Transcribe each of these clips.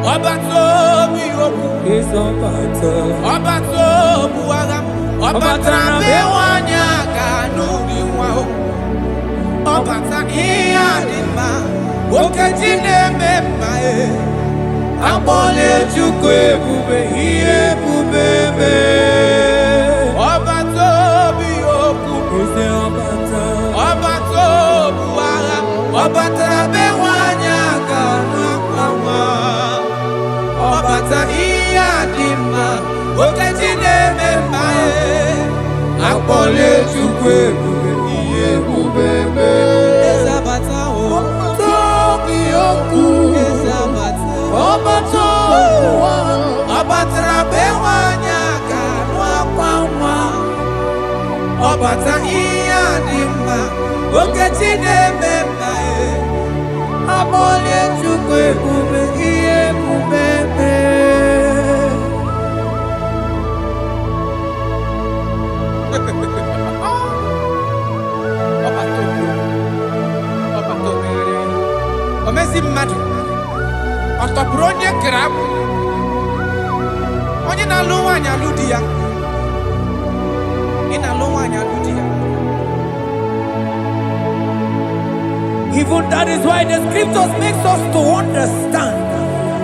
Obato biyoku is obato. Obato buagam Obata bewanya kanu biwa Obata iya dima Okejine memae Abole chukwe bube iye bubebe Obato biyoku Is obato. Obato buagam Obata bewanya kanu Obata iya dima Okejine memae Akpole chukwe bube iye bubebe Ezabata o Tobi oku Ezabata Obato Obata bewanya kanwa kwa Obata iya dima Okejine memae Akpole chukwe bube iye bubebe Omezi mmadu Otopuru onye grab Onye na-alụ nwaanyị alụ di ya Ị na-alụ nwaanyị alụ di ya Even that is why the scriptures makes us to understand.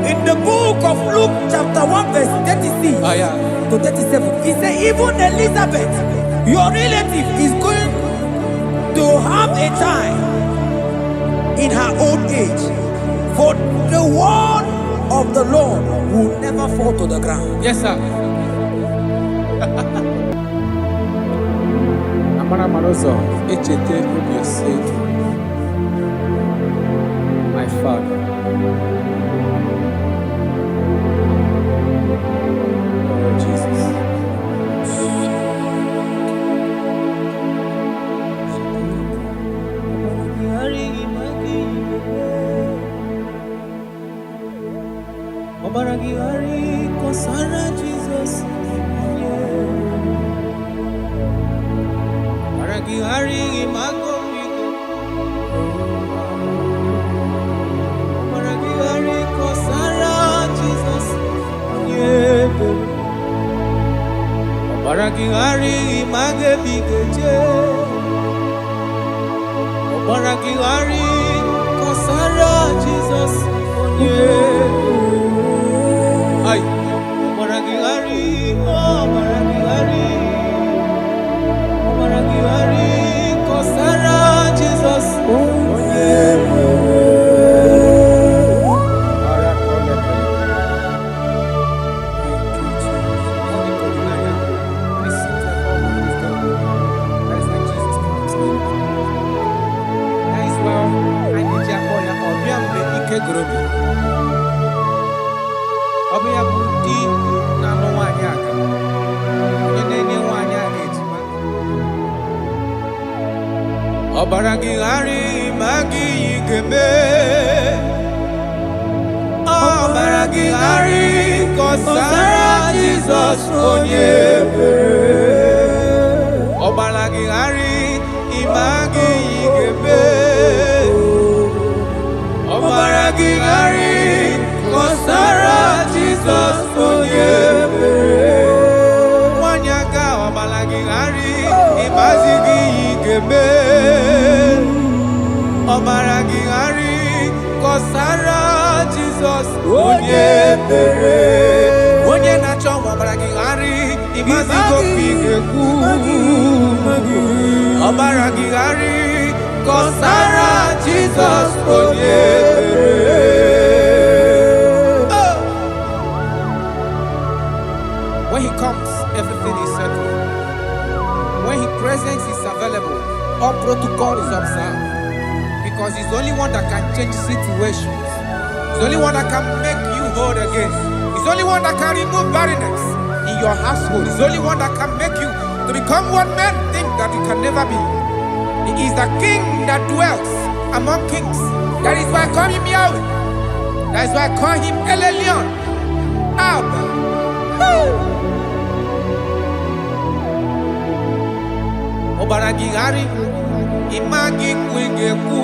In the book of Luke chapter 1 verse 36 to 37, he said even Elizabeth, your relative, is going to have a child in her old age. For the word of the Lord will never fall to the ground. Yes, sir. Amara Marozo, Echete Rubio said, my father. Oh, Jesus. Obaragihari kosara Jesus. Obaragihari imago migo. Obaragihari kosara Jesus. Obaragihari image bigeje. Obaragihari kosara Jesus. Ay, Obaragihari, Obaragihari, Obaragihari, Kosara Jesus. Obiya budi na no nwanyị aka. Onye na-enye nwanyị aka ejima. Obaragihari magi igeme. Obaragihari kosara Jesus onye ebere. Obaragihari imagi igeme. Obaragihari kosara Jesus onye ebere. Nwanyaka Obaragihari imazigi igeme. Obaragihari kosara Jesus onye ebere. Onye na-achọ Obaragihari imazigo igekwu. Obaragihari kosara Jesus onye ebere. When he comes, everything is settled. When his presence is available, all protocol is observed. Because he's the only one that can change situations. He's the only one that can make you whole again. He's the only one that can remove barrenness in your household. He's the only one that can make you to become what men think that you can never be. He is the king that dwells among kings. That is why I call him Yahweh. That is why I call him El Elyon. Abba. Obaragihari imagi kwingeku.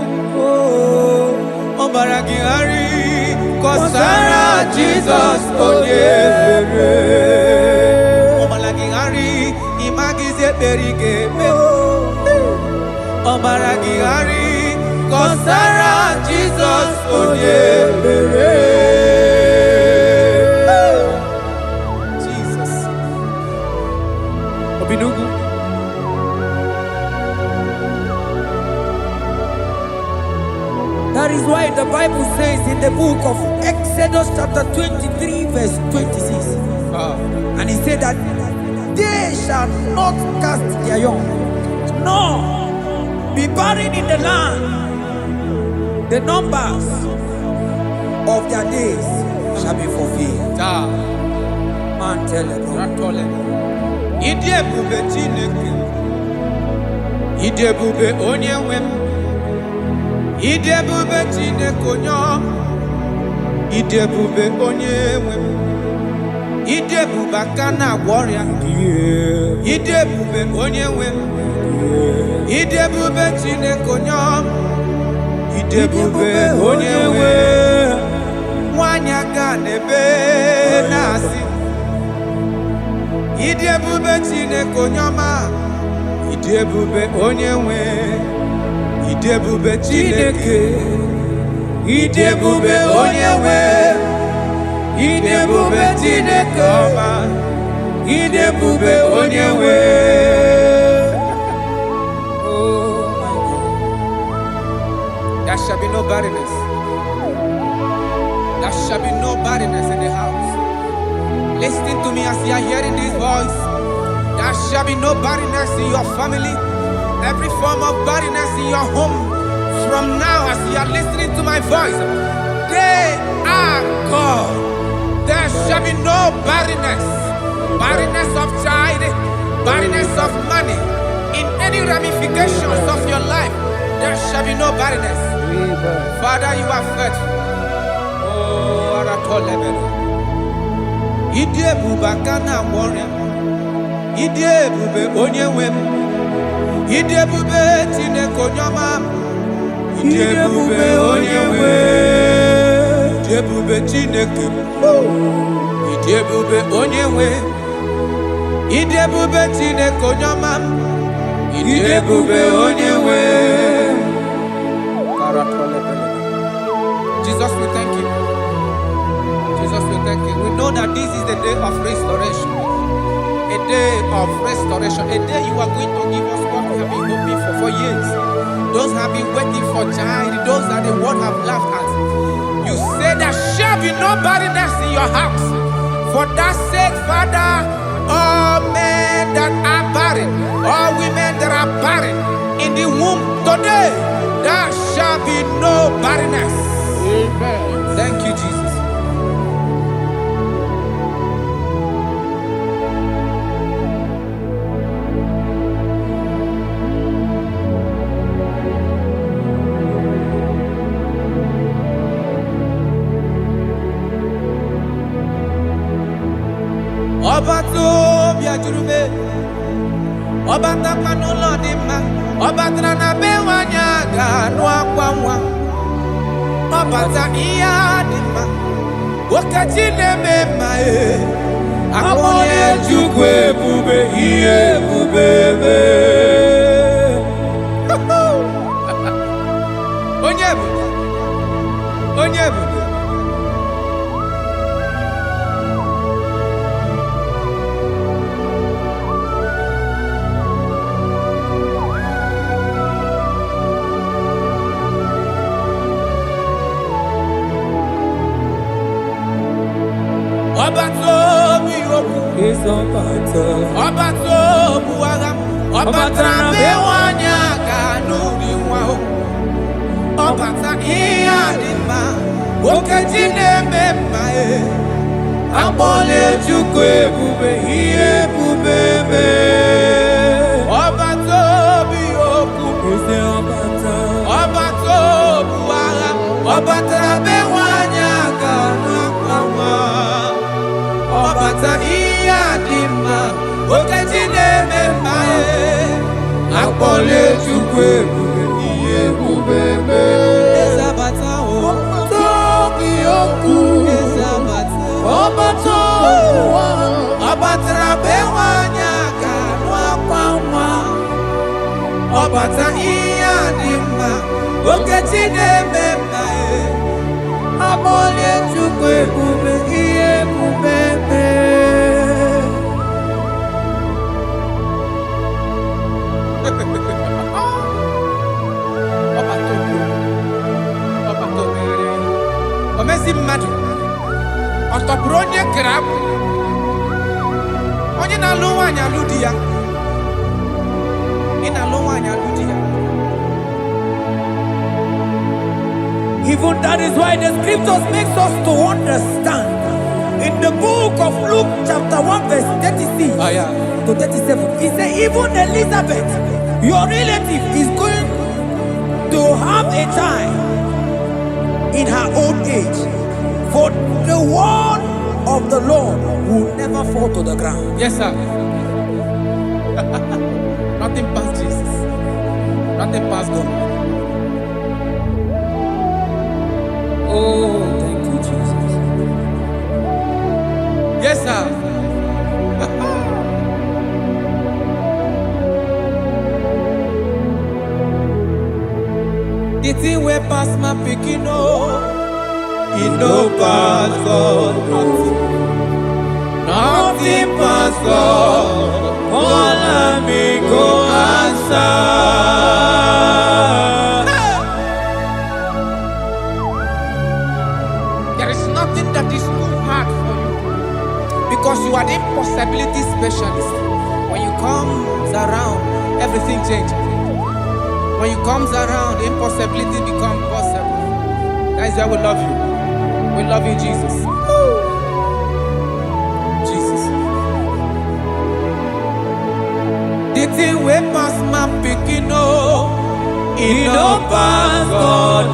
Obaragihari kọsara Jizọs onye ebere. Ọmara gị ghara ịmagizi ekpere ga-eme. Ọmara gị ghara kọsara Jizọs onye ebere. Jesus. Obinugu. That is why the Bible says in the book of Exodus chapter 23 verse 26. And he said that they shall not cast their young, nor be barren in the land. The numbers of their days shall be fulfilled. Man tell them. Idebube Chineke, idebube onye nwe m, idebube Chineke onye ọma, idebube onye nwe m, idebube aka na-agwọ ọrịa, idebube onye nwe m, idebube Chineke onye ọma, idebube onye nwe nwanyị aka n'ebe na-asị. Idebube Chineke onye ọma, idebube onye nwe, idebube Chineke, idebube onye nwe, idebube Chineke ọma, idebube onye nwe. Oh my God. There shall be no barrenness. There shall be no barrenness in the house. Listen to me as you are hearing this voice. There shall be no barrenness in your family. Every form of barrenness in your home. From now, as you are listening to my voice, they are gone. There shall be no barrenness. Barrenness of child, barrenness of money. In any ramifications of your life, there shall be no barrenness. Father, you are faithful. Oh, Aratolebele. Idebube aka na-agwọ ọrịa, idebube onye nwe m, idebube Chineke onye ọma, idebube onye nwe, idebube Chineke, idebube onye nwe, idebube Chineke onye ọma, idebube onye nwe. Jesus, we thank you. Jesus, we thank you. We know that this is the day of restoration. A day of restoration. A day you are going to give us what we have been hoping for years. Those have been waiting for child. Those that the world have laughed at. You say there shall be no barrenness in your house. For that sake, Father, all men that are barren, all women that are barren in the womb today, there shall be no barrenness. Amen. Thank you, Jesus. Ọba tó bí ajúrúmé, ọba tápánú lọ́ọ̀dì má, ọba tànà bẹ́wà ní àgànú àpamọ́, ọba tá ìyá dì má, wọ́kàtí lẹ́mẹ̀ má ẹ̀, àpọ̀lẹ̀ Chukwu ebube, ihe ebube bẹ́. Onye ebube, onye ebube. Ọba tó bí okú, ọba tó bu agha, ọba tara bẹ́wà ní àgànú ìwà o, ọba ta ihe adị mma, okeji na-eme mma e, akpọla Chukwu ebube, ihe ebube mee. Ọba tó bí okú, ọba tó bu agha, ọba tara bẹ́wà ní àgànú ìwà ọba ta ihe adị mma, okeji na-eme mma e, akpọla Chukwu ebube, ihe ebube mee. Ezabata o, tó bí okú. mata ihe dị mma okechi na-ememma amụọla Chukwu ebube ihe ebube omezi mmadụ ọ tọpụrụ onye kere abụ onye na-alụ nwaanyị alụ di ya ị na-alụ nwaanyị alụ di ya. Even that is why the scriptures makes us to understand in the book of Luke chapter 1 verse 36 to 37 he said even Elizabeth your relative is going to have a child in her old age, for the word of the Lord will never fall to the ground. Yes, sir. Nothing past Jesus. Nothing past God. Oh, thank you, Jesus. Yes, sir. The thing way pass my picking it no pass God. Nothing pass God. All of me go answer. There is nothing that is too hard for you because you are the impossibility specialist. When you come around, everything changes. When you come around, impossibility becomes possible. That is why we love you. We love you, Jesus. Jesus. The thing we pass my picking it no pass God.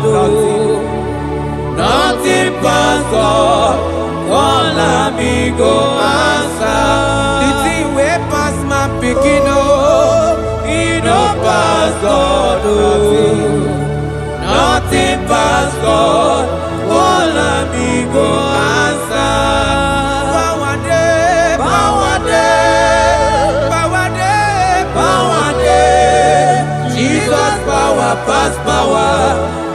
Nothing pass God. All of me go answer. The thing we pass my picking it no pass God. Nothing pass God. All of me go answer. Power day, power day, power day, power day. Jesus power pass power.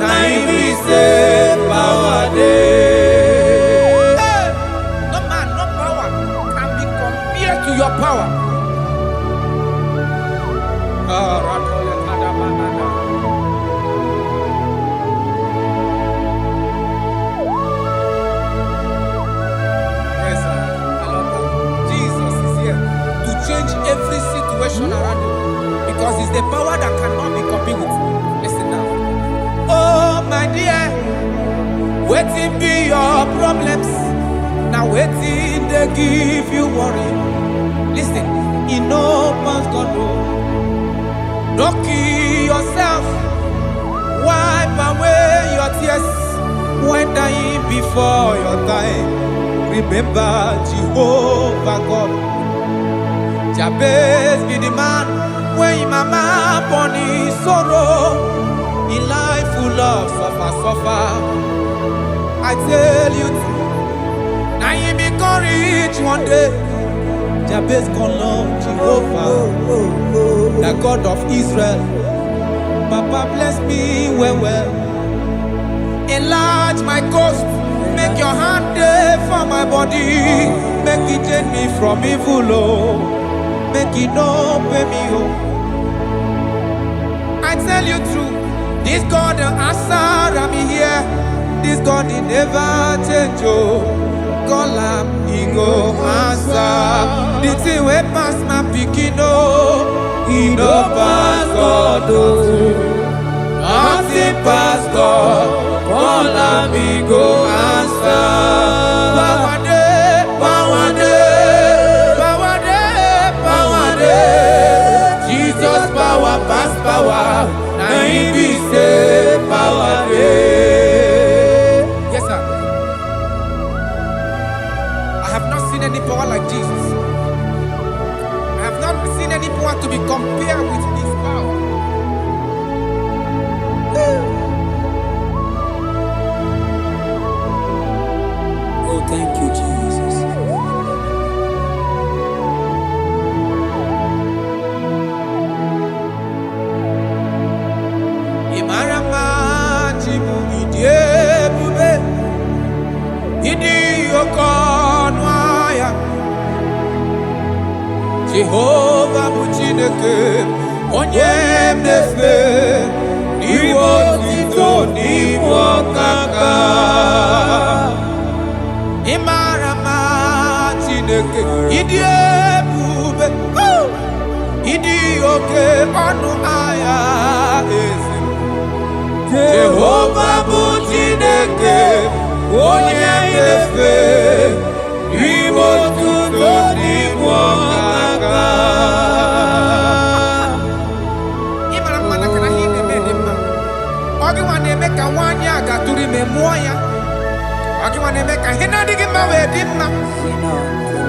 Now he say power day. Hey, no man, no power can be compared to your power. Every situation around you because it's the power that cannot be copied with. Listen now. Oh my dear, waiting be your problems. Now waiting they give you worry. Listen, you know man's gonna don't kill yourself. Wipe away your tears when dying before your time. Remember Jehovah God. Jabez be the man when his mama born his sorrow. In life full of suffer. I tell you, now you be courage one day. Jabez gonna love Jehovah, the God of Israel. Papa bless me well. Enlarge my coast, make your hand there for my body. Make it change me from evil, make it no pay me, I tell you true, this God the answer I'm here. This God he never change, call him, he go answer. The thing way pass my picking, he no pass God, nothing pass God, call him, he go answer. Power day, power day, power day, power day. Jesus power pass power, now he be say power day. Yes sir. I have not seen any power like Jesus. I have not seen any power to be compared with his power. Oh, thank you, Jesus. Idi okonwaya Jehovah bụ Chineke onye mmefe iwe otito n'ime ọkaka ịmara mma Chineke ịdị ebube ịdị oke ọnụ ahịa eze Jehovah bụ Chineke onye mmefe iwe otito n'ime ọkaka ịmara mma na kana ihe na-eme dị mma ọ gị nwa na-eme ka nwaanyị a gatụrụ ime mụọ ya ọ gị nwa na-eme ka ihe na-adịghị mma wee dị mma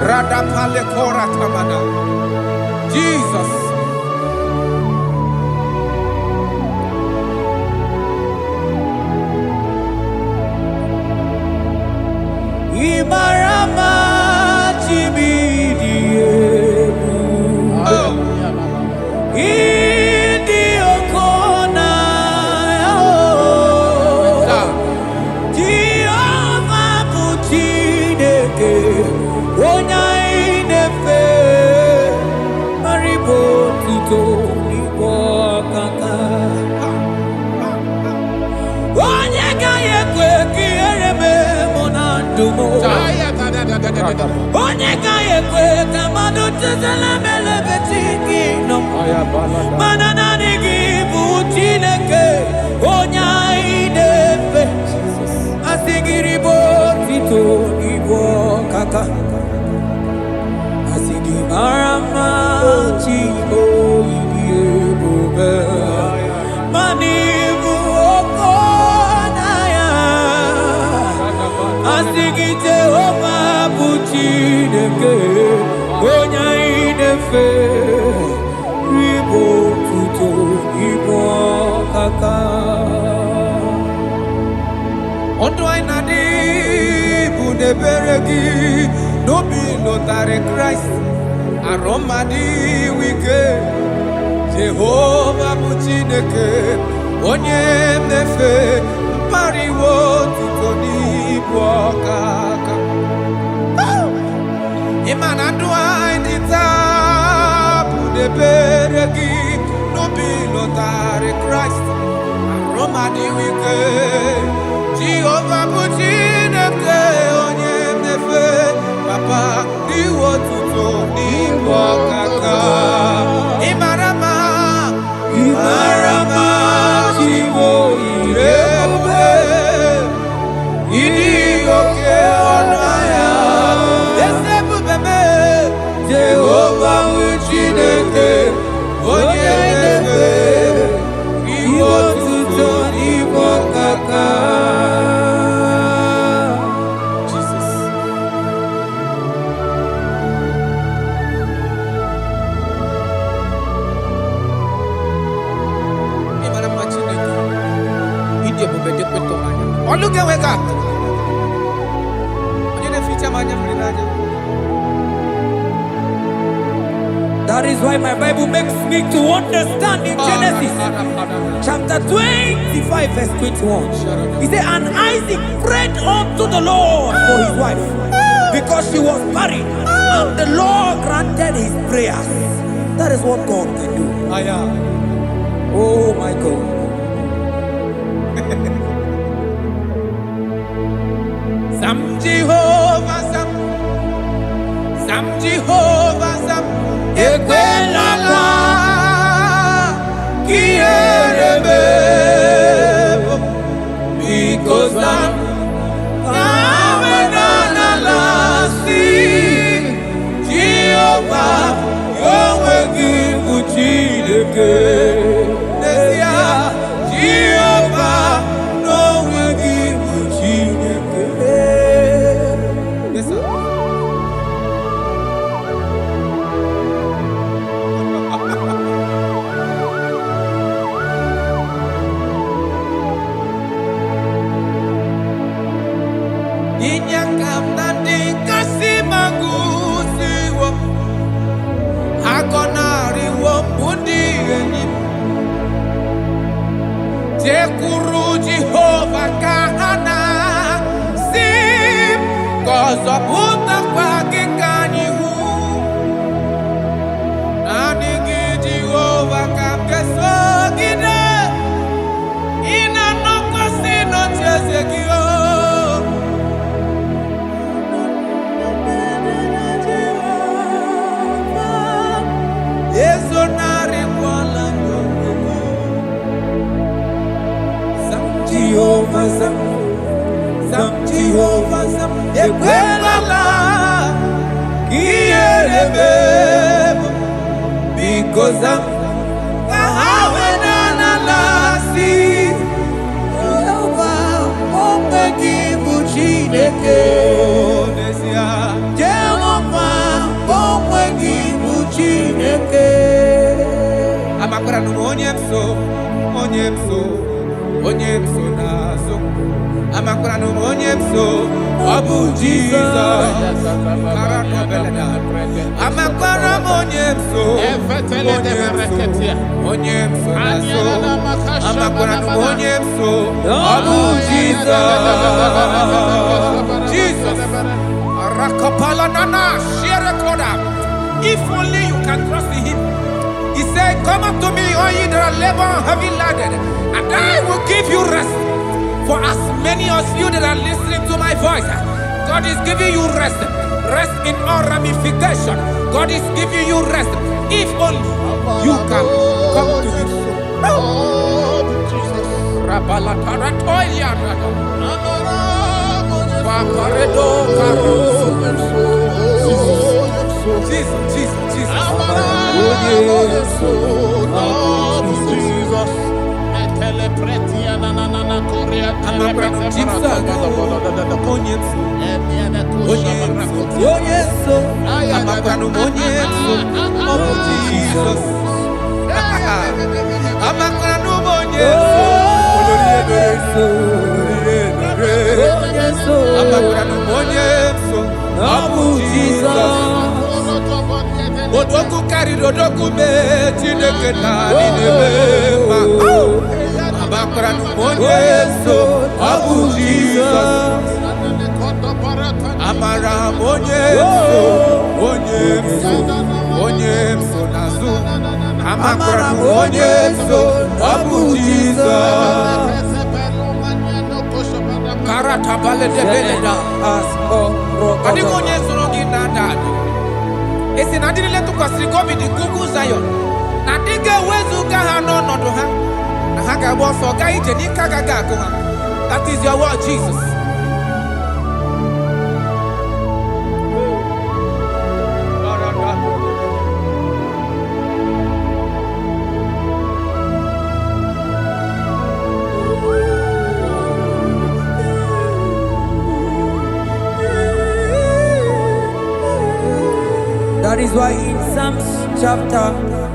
radapalekora tamana Jesus Imarama chibidiebu Idi okona Jehovah bụ Chineke onye inefe maribo tito n'igwe ọkaka onye gaghị ekwe ka ihere mee mụ na ndụ m onye gaghị ekwe ka mmadụ tụtara m elebeti gị nọ mana naanị gị bụ Chineke onye anyị na-efe asị gị ribo tito n'igwe ọkaka asị gị mara mma chi oyibi ebube mana ịbụ oke ọnaya asị gị Jehovah bụ Chineke onye anyị na-efe ribo tuto n'igwe ọkaka ọdụ anyị na-adị bụ n'ebere gị n'obi lụtarị Kraịst arụ mmadụ ike Jehovah bụ Chineke onye mmefe mkpariwo tuto n'igwe ọkaka ịma na ndụ anyị dị taa bụ n'ebere gị n'obi lụtarị Kraịst arụ mmadụ ike Jehovah bụ Chineke onye mmefe papa iwe tuto n'igwe ọkaka ịmara mma Chiwo ebube ịdị oke ọnụ ahịa eze ebube mee Jehovah bụ Chineke onye na-efe iwe otuto n'igwe ọkaka Jesus ịmara mma Chineke ịdị ebube dị kpetọ anya ọlụ ga-enwe ka onye na-eficha m anya mmiri n'anya. That is why my Bible makes me to understand in Genesis chapter 25 verse 21. He said, and Isaac prayed unto the Lord for his wife because she was barren, and the Lord granted his prayers. That is what God can do. Oh my God. Sam Jehovah Sam, Sam Jehovah Sam, Ekwelala Kierebe, because Sam Amenala sing Jehovah, Yahweh give Uchideke, Nesia Jehovah, no will give Uchideke. Yes, sir. Ọzọpụta kwa gị ka anyị hụ. Naanị gị Jehova ka m ga-esogide. Ị na-anọkwasị n'ocheeze gị o. Ezonarịkwala n'onwe gị. Zam Jehova zam. Zam Jehova zam. Ekwelala ka ihere mee m. Biko zam ka ha weda n'ala si. Jehova onwe gị bụ Chineke. N'ezie Jehova onwe gị bụ Chineke. Amakwara m onye m so, onye m so, onye m so n'azụ. Amakwara m onye m so, ọ bụ Jizọs. Amakwara m onye m so, onye m so n'azụ. Amakwara m onye m so, ọ bụ Jizọs. Jesus. Rakapala nana, share koda. If only you can trust in Him. He said, come up to me, all ye that are labor and heavy laden, and I will give you rest. For as many of you that are listening to my voice, God is giving you rest. Rest in all ramification. God is giving you rest. If only you can come to Him. Jesus, Jesus, Jesus. Odoku carried Odoku me Chineke na ninema. Amakra numonye so Abu Jesus. Amara monye so onye so nazu. Amakra monye so Abu Jesus. Karata bale de beleda asko. Adi monye so ngi nadado. Esi na dịrị letu kwasịrị ka obi dị kuku Zion na dị ga-ewezuga ha n'ọnọdụ ha na ha ga-agba ọsọ gaa ije n'ike agaghị agụ ha. That is your word, Jesus. That is why in Psalms chapter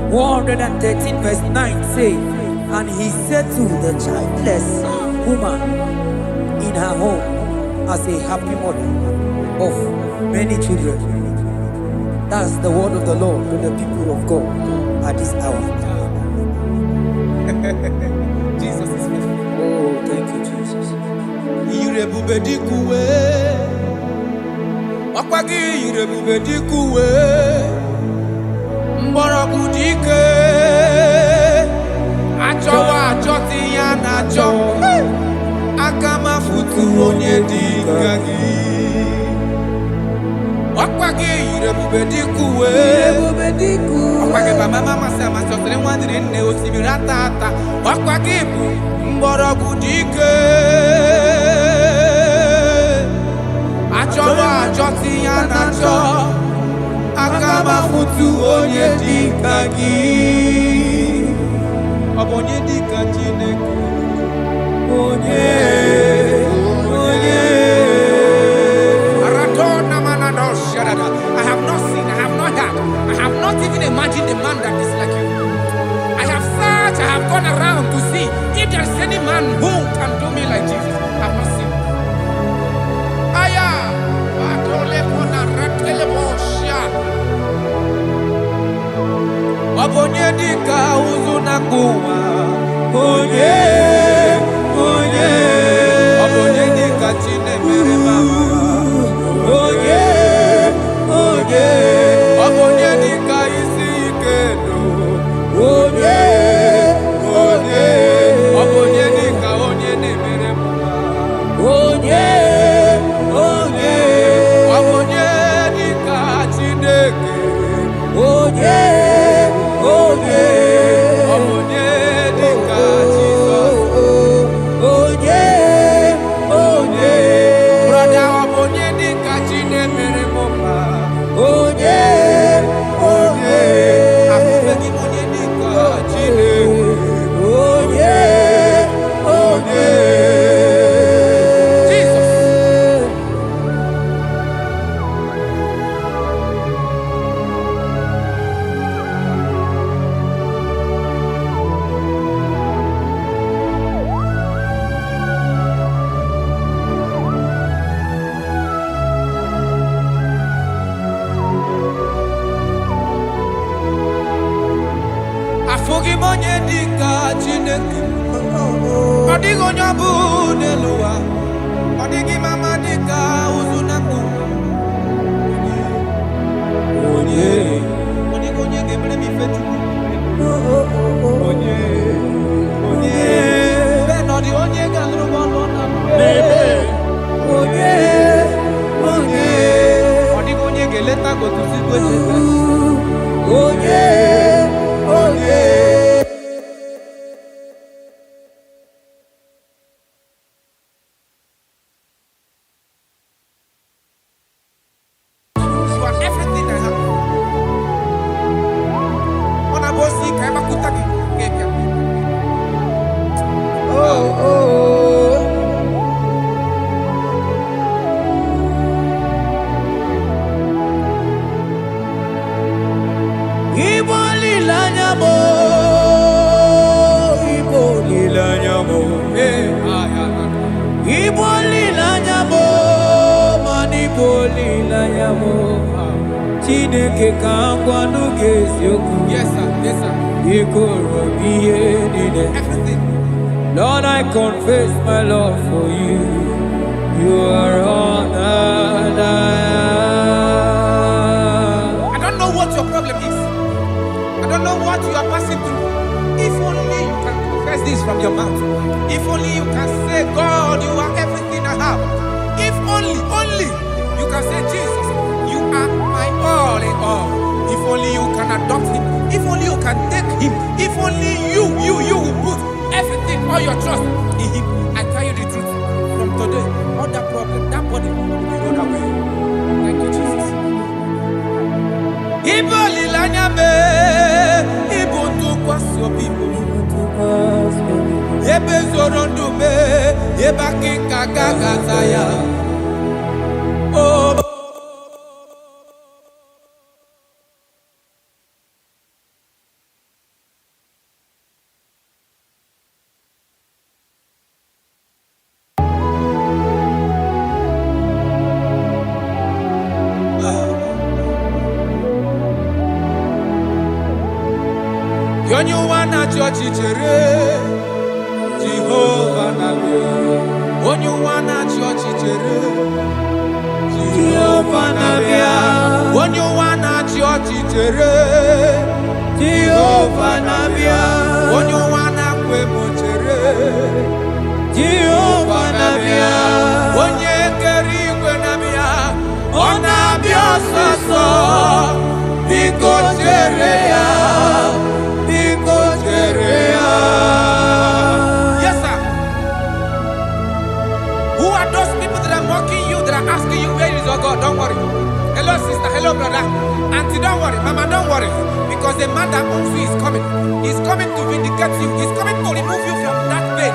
113 verse 9 say, and he settled the childless woman in her home as a happy mother of many children. That's the word of the Lord to the people of God at this hour. Jesus is faithful. Oh, thank you, Jesus. Irebube dikuwe. Ọkwagị irebube dikuwe. Mgbọrọgwụ dike. Achọwa achọtị ya na-achọ. Aka mafutu onye dịka gị. Ọkwagị irebube dikuwe. Ọkwagị baba mama sị amasịrị nwadịrị nne osimiri ata ata. Ọkwagị bụ mgbọrọgwụ dike. Achọwa achọtị ya na-achọ. Aka mafutu onye dịka gị. Ọ bụ onye dịka Chineke. Onye. I have not seen, I have not heard, I have not even imagined a man that is like you. I have searched, I have gone around to see if there is any man who can do me like Jesus. I have not seen. Aya, Obonye dika uzuna kuwa. Onye. Obonye dika chine mere mama. onye dịka Chineke. Ọ dịghị onye ọ bụ n'elu ụwa. Ọ dịghị mama dịka ụzụ na mkpu. Onye ga-emere m ife Chukwu. Onye bẹ́ẹ̀ dị onye ga-alụrụ m ọlụ na onye ọ dịghị onye ga-eleta gotuzi gwecheta onye you are everything I have. Ọ na-abụ osi ka ịgbakụta gị ga-ebịa. Igbo lilanya mo, Igbo lilanya mo, Igbo lilanya mo, man Igbo lilanya mo. Chineke ka ngwanu ga-eziokwu. Yes sir, yes sir. Ikoro ihe niile. Everything. Lord, I confess my love for you. You are all that I am. I don't know what your problem is. I don't know what you are passing through. If only you can confess this from your mouth. If only you can say, God, you are everything I have. If only you can say, Jesus, you are my all in all. If only you can adopt him. If only you can take him. If only you will put everything, all your trust in him. I tell you the truth. From today, all that problem, that body will go that way. Thank you, Jesus. Ibo lilanya me, Ibo tukwasi obibo. Ebe zorondu me, Eba kika gagataya. Oh. Onye ụwa na-achị ọchịchịrị Jehova na-abịa. Onye ụwa na-achị ọchịchịrị Jehova na-abịa. Onye ụwa na-achị ọchịchịrị Jehova na-abịa. Onye ụwa na-akwa emochere Jehova na-abịa. Onye kere igwe na-abịa. Ọ na-abịa ọsọsọ. Biko chere ya. Yes, sir. Who are those people that are mocking you, that are asking you, where is your God? Don't worry. Hello, sister. Hello, brother. Auntie, don't worry. Mama, don't worry. Because the man that owns you is coming. He's coming to vindicate you. He's coming to remove you from that pain.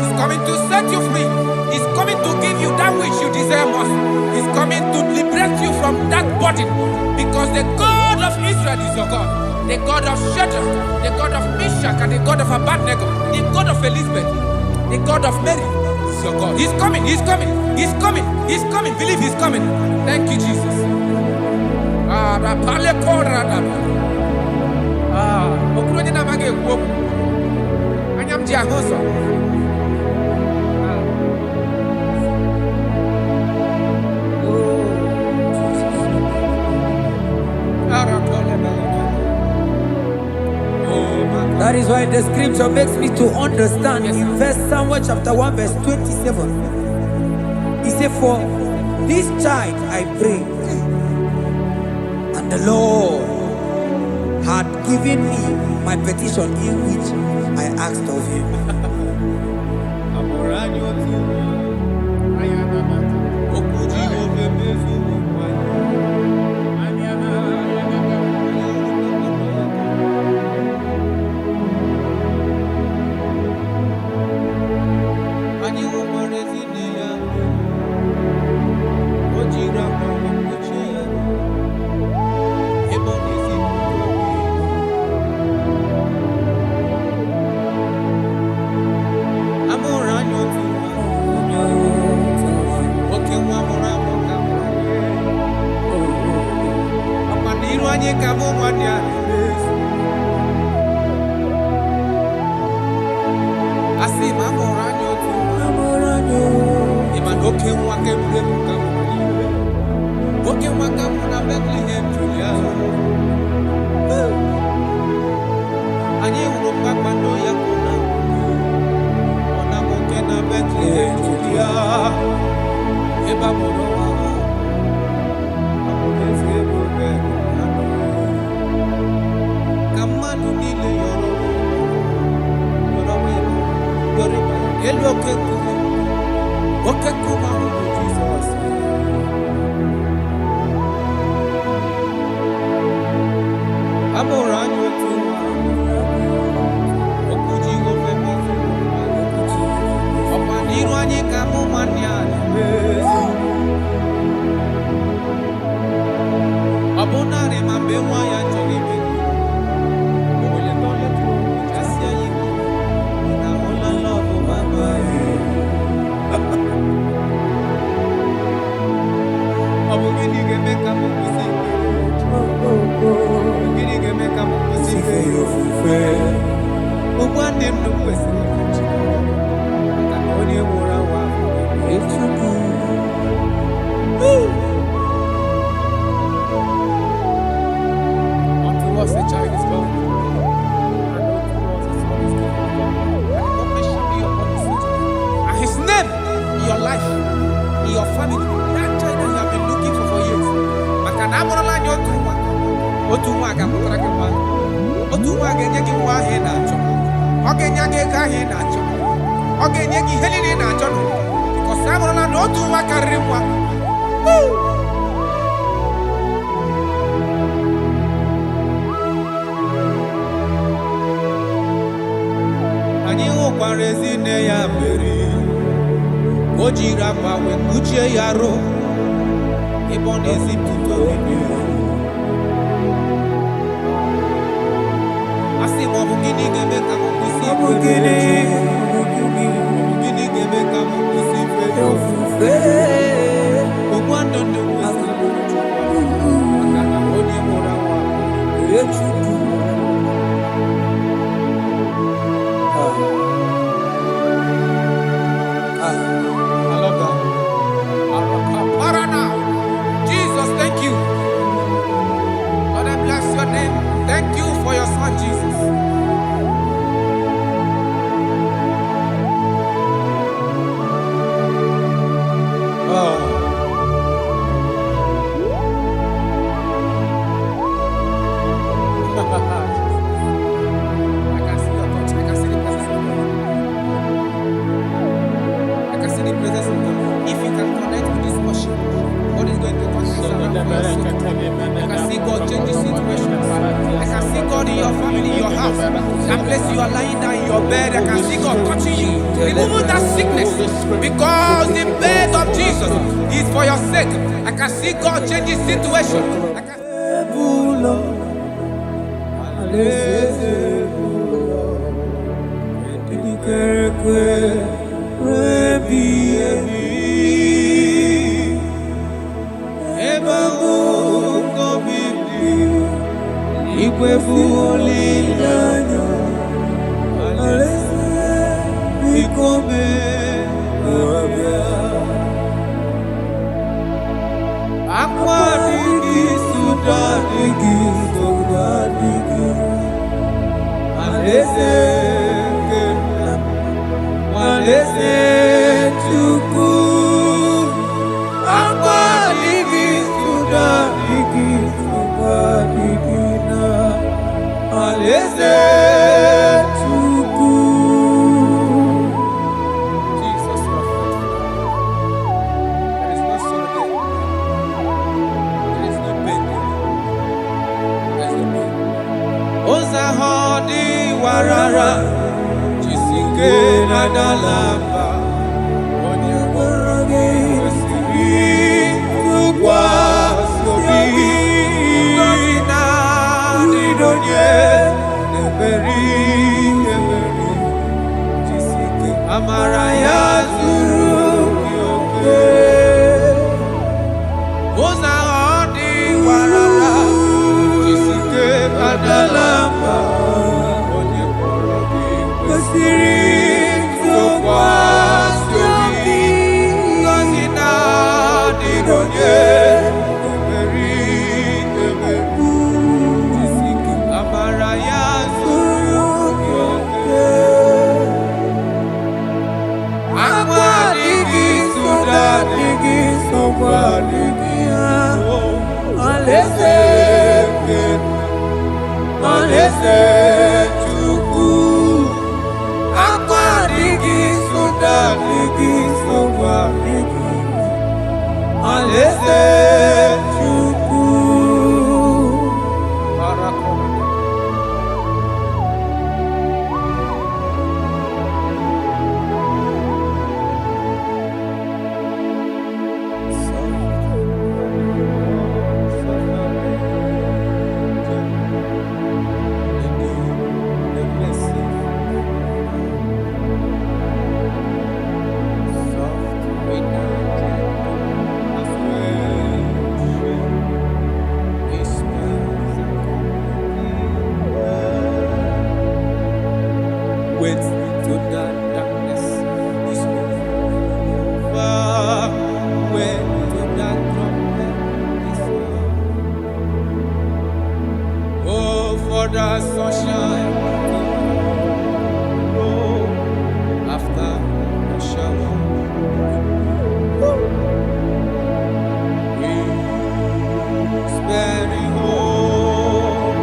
He's coming to set you free. He's coming to give you that which you desire most. He's coming to liberate you from that burden. Because the God of Israel is your God. The God of Shadrach, the God of Meshach, and the God of Abednego, the God of Elizabeth, the God of Mary is your God. He's coming, he's coming, he's coming, he's coming. Believe he's coming. Thank you, Jesus. That is why the scripture makes me to understand. Yes, in First Samuel chapter 1 verse 27, he said, for this child I prayed, and the Lord had given me my petition in which I asked of him. Alaeze Alaeze Chukwu Akwadigi Sudadigi Sokwadigi Alaeze Chukwu The sunshine, oh, after the shower, whispering home,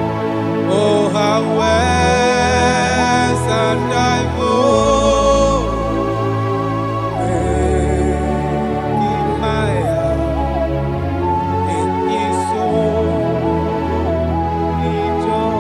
oh, how west and I in my heart, in his soul, in joy.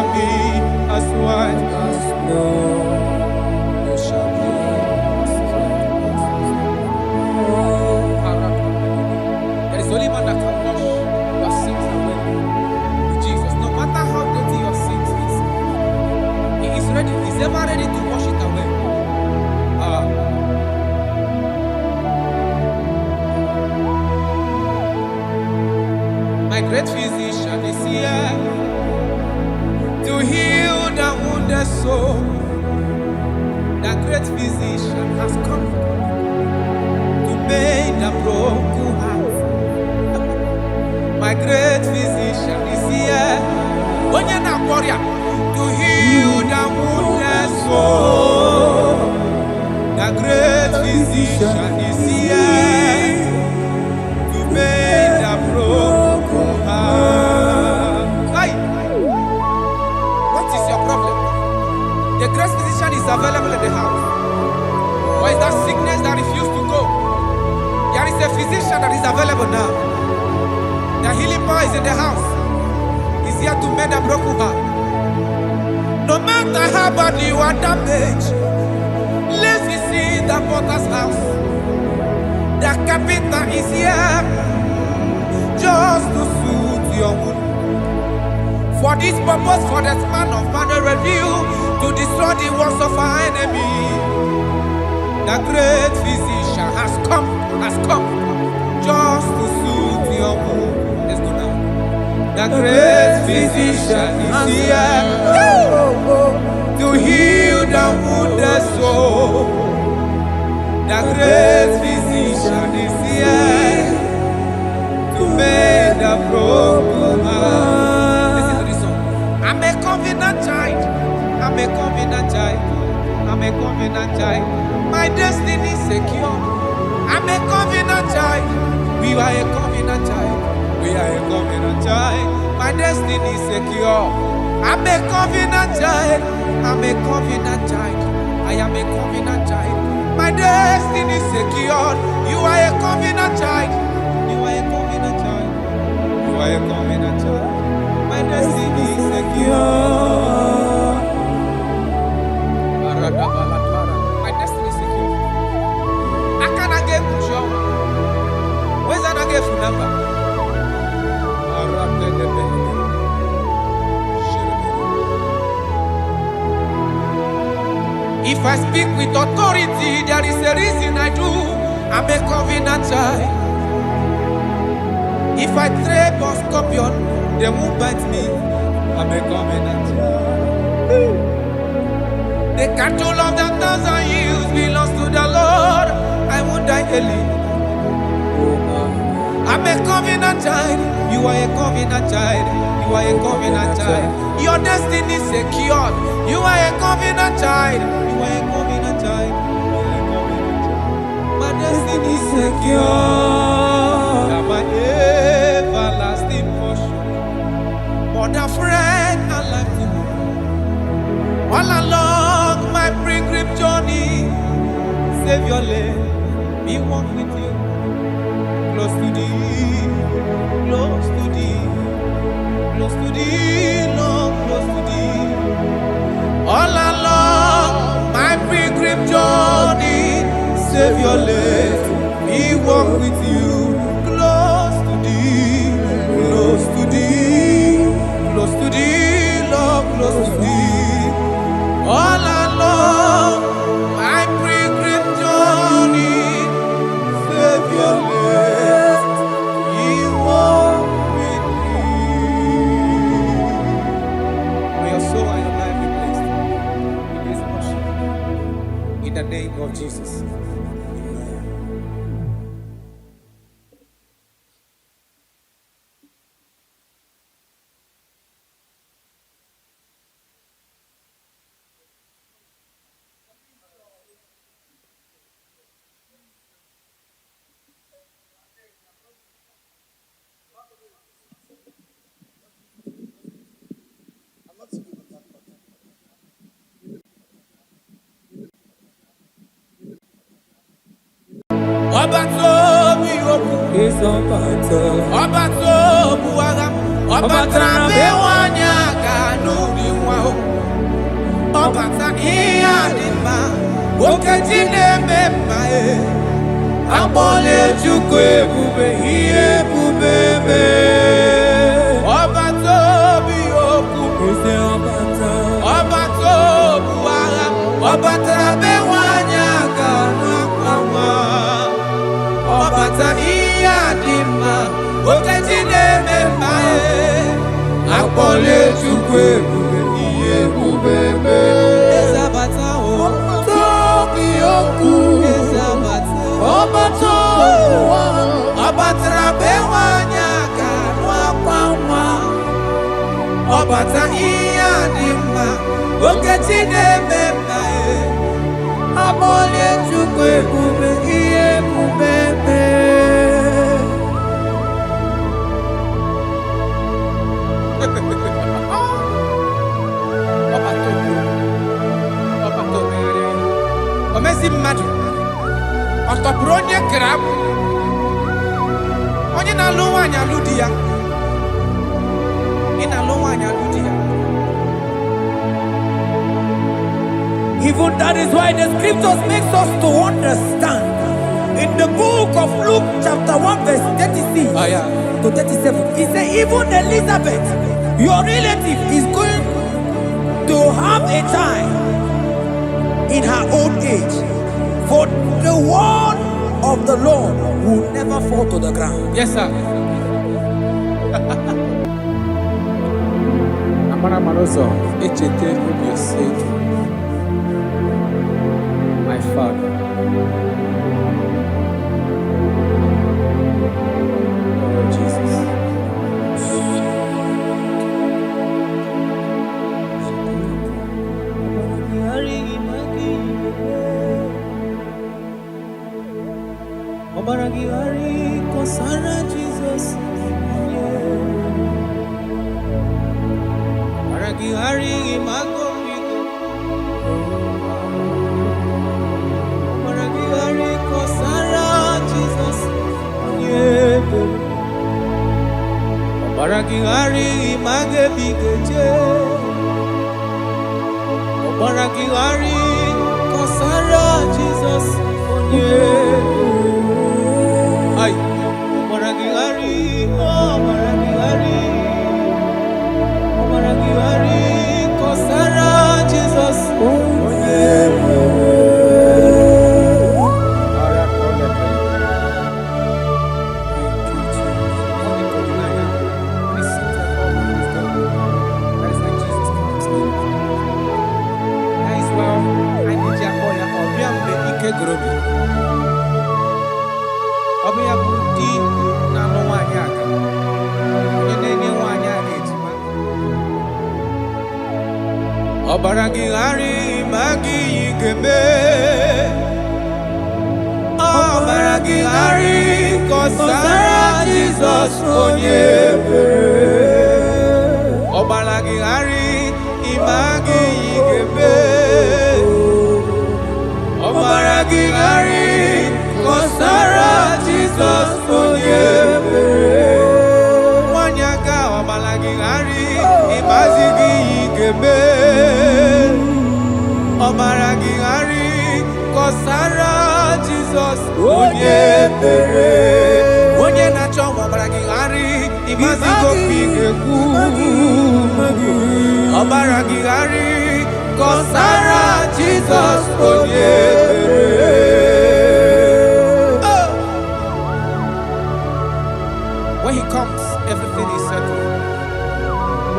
shall be as white as snow. You shall be as white as snow. There is only one that can wash your sins away. Jesus, no matter how dirty your sins is, He is ready. He's ever ready to wash it away. My great physician is here to heal the wounded soul. The great physician has come to mend the broken heart. My great physician is here, to heal the wounded soul. The great physician is here to mend the broken heart. Hey, what is your problem? The great physician is available in the house. Or is that sickness that refused to go? There is a physician that is available now. The healing power is in the house. He's here to mend a broken heart. No matter how badly you are damaged, let's visit the potter's house. The carpenter is here just to soothe your wound. For this purpose, for the man of man review to destroy the works of our enemy. The great physician has come just to soothe your wound. Let's go now. The great physician is here to heal the wounded soul. The great physician is here to mend the broken heart. Listen to this song. I'm a covenant child. I'm a covenant child. I'm a covenant child. My destiny is secure. I'm a covenant child. We are a covenant child. We are a covenant child. My destiny is secure. I'm a covenant child. I'm a covenant child. I am a covenant child. My destiny is secure. You are a covenant child. You are a covenant child. You are a covenant child. My destiny is secure. My destiny is secure. I cannot get Kushon. Where's that I get from number? If I speak with authority, there is a reason I do. I'm a covenant child. If I trap on scorpion, they won't bite me. I'm a covenant child. The cattle of the 1,000 years belongs to the Lord. I won't die early. I'm a covenant child. You are a covenant child. You are a covenant child. Your destiny is secure. You are a covenant child. You are a covenant child. My destiny is secure. I'm my everlasting portion. More than friend and life to me. All along my pilgrim journey, save your lane. Be one with you. Close to thee, close to thee, close to thee, Lord, close to thee. All along my pilgrim journey, save your life, we walk with you. Close to thee, close to thee, close to thee, Lord, close to thee. All along my pilgrim journey, save your life. In the name of Jesus. Obato buaga, obatrabe wanyaka nuri ọbata ihe dị mma okeji na-eme mma akpọla Chukwu ebube ihe ebube mee ọbata obi okwu ọbata obu agha ọbatara be nwanyị aga n'akwa ọbata ihe dị mma okeji na-eme mma akpọla Chukwu ebube ihe ebube mee ezabata obi okwu ọbatara be nwanyị aga n'akwa nwa ọbata ihe dị mma okeji na-eme mma akpọla Chukwu ebube ihe ebube mee omezi mmadụ ọtọpụrụ onye kere abụ onye na-alụ nwaanyị alụ di ya ị na-alụ nwaanyị alụ di ya. Even that is why the scriptures makes us to understand in the book of Luke chapter 1 verse 36 to 37 it says even Elizabeth your relative is going to have a child in her old age, for the word of the Lord will never fall to the ground. Yes, sir. Amara Marozo, Echete Obioseki, my father. Oh, Jesus. Obaragihari kosara Jesus, Obaragihari imago migo, Obaragihari kosara Jesus, Obaragihari image bigeje, Obaragihari kosara Jesus, Ay, Obaragihari, Obaragihari, Obaragihari, kosara Jesus, Obaragihari magi igeme Obaragihari kosara Jesus onye Obaragihari imagi igeme Obaragihari kosara Jesus onye Wanyaga Obaragihari imazi igeme Obaragihari kosara Jesus onye mere onye na-achọ Obaragihari imazi gopigekwu Obaragihari kosara Jesus onye mere when he comes everything is settled.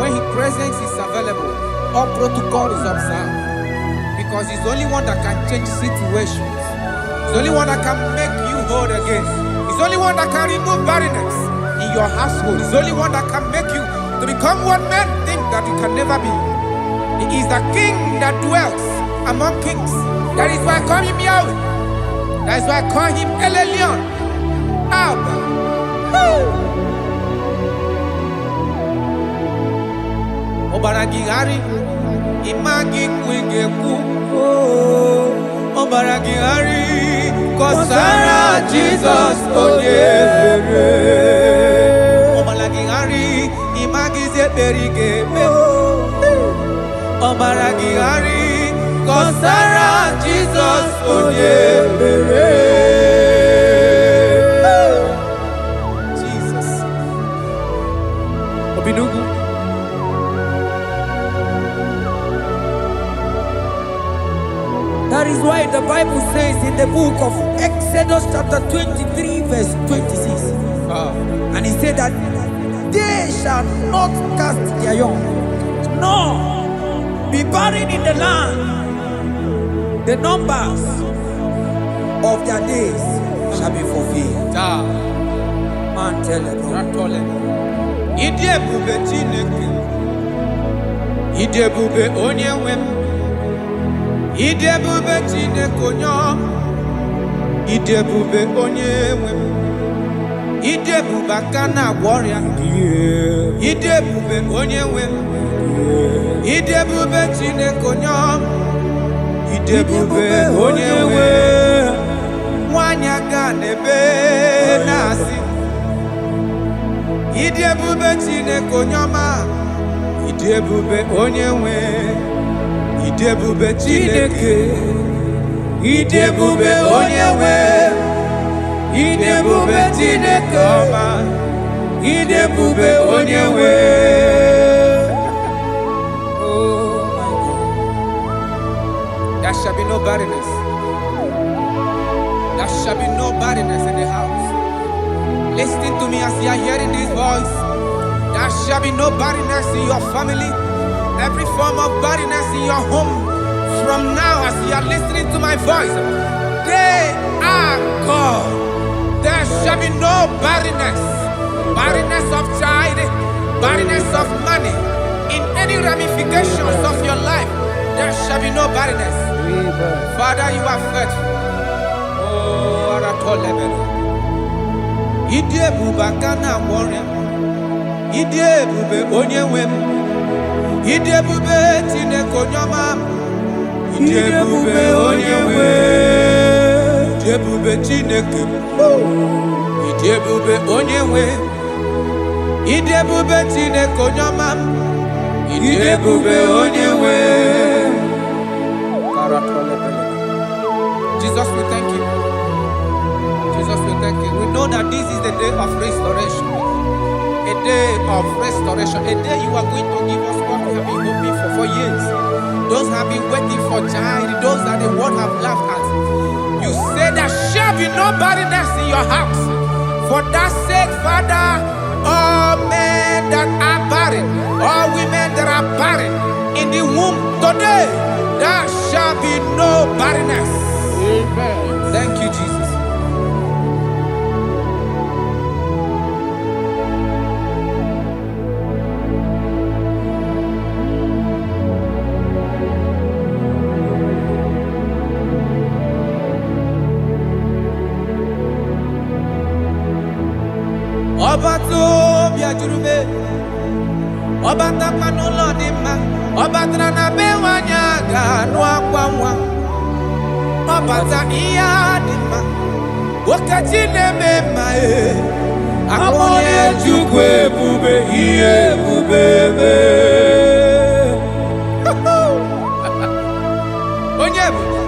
When he presence is available, all protocol is observed. Because he's the only one that can change situations. He's the only one that can make you whole again. He's the only one that can remove barrenness in your household. He's the only one that can make you to become what men think that you can never be. He is the king that dwells among kings. That is why I call him Yahweh. That is why I call him El Elyon. Abba. Obaragihari imagi kwigekwu Obaragihari kosara Jesus onye mere Obaragihari imagi zeberigeme Obaragihari Kọsara Jesus onye mere. Jesus. Obinugu. That is why the Bible says in the book of Exodus chapter 23 verse 26. And he said that they shall not cast their young, nor be barren in the land. The numbers of their days shall be fulfilled. Man tell them. Idebube Chineke. Idebube onye nwem. Idebube Chineke onye. Idebube onye nwem. Idebube aka na-agwọ ọrịa. Idebube onye nwem. Idebube Chineke onye. Idebube onye nwem. Nwanyị aka n'ebe na-asị. Idebube Chineke onye ọma. Idebube onye nwem. Idebube Chineke. Idebube onye nwem. Idebube Chineke ọma. Idebube onye nwem. Oh my God. There shall be no barrenness. There shall be no barrenness in the house. Listen to me as you are hearing this voice. There shall be no barrenness in your family. Every form of barrenness in your home. From now as you are listening to my voice, they are gone. There shall be no barrenness. Barrenness of child, barrenness of money. In any ramifications of your life, there shall be no barrenness. Father, you are faithful. Oh, Aratolebele. Idebube aka na-agwọ ọrịa. Idebube onye nwem. Idebube Chineke onye ọma. Idebube onye nwem. Idebube Chineke. Idebube onye nwem. Idebube Chineke onye ọma. Idebube onye nwem. Jesus, we thank you. Jesus, we thank you. We know that this is the day of restoration. A day of restoration. A day you are going to give us what we have been hoping for years. Those have been waiting for child. Those that the world have laughed at. You say there shall be no barrenness in your house. For that sake, Father, all men that are barren, all women that are barren in the womb today, there shall be no barrenness. Amen. Thank you, Jesus. Ọba tó bí ajurube, ọba takwa n'ụlọ dị mma, ọba tara na be nwanyị aga anụ akwa nwa, ọba ta ihe dị mma, nwoke chi na-eme mma akpọnye Chukwu ebube ihe ebube ebe. Onye ebube,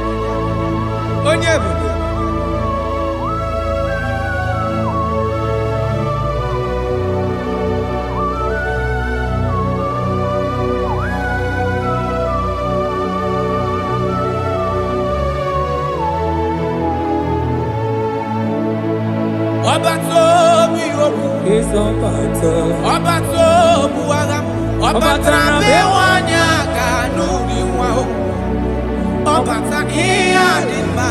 onye ebube. Ọba tó bí okwu, ọba tó bụ agha, ọba tara be nwanyị aga n'ụdị nwa o. Ọba ta ihe dị mma,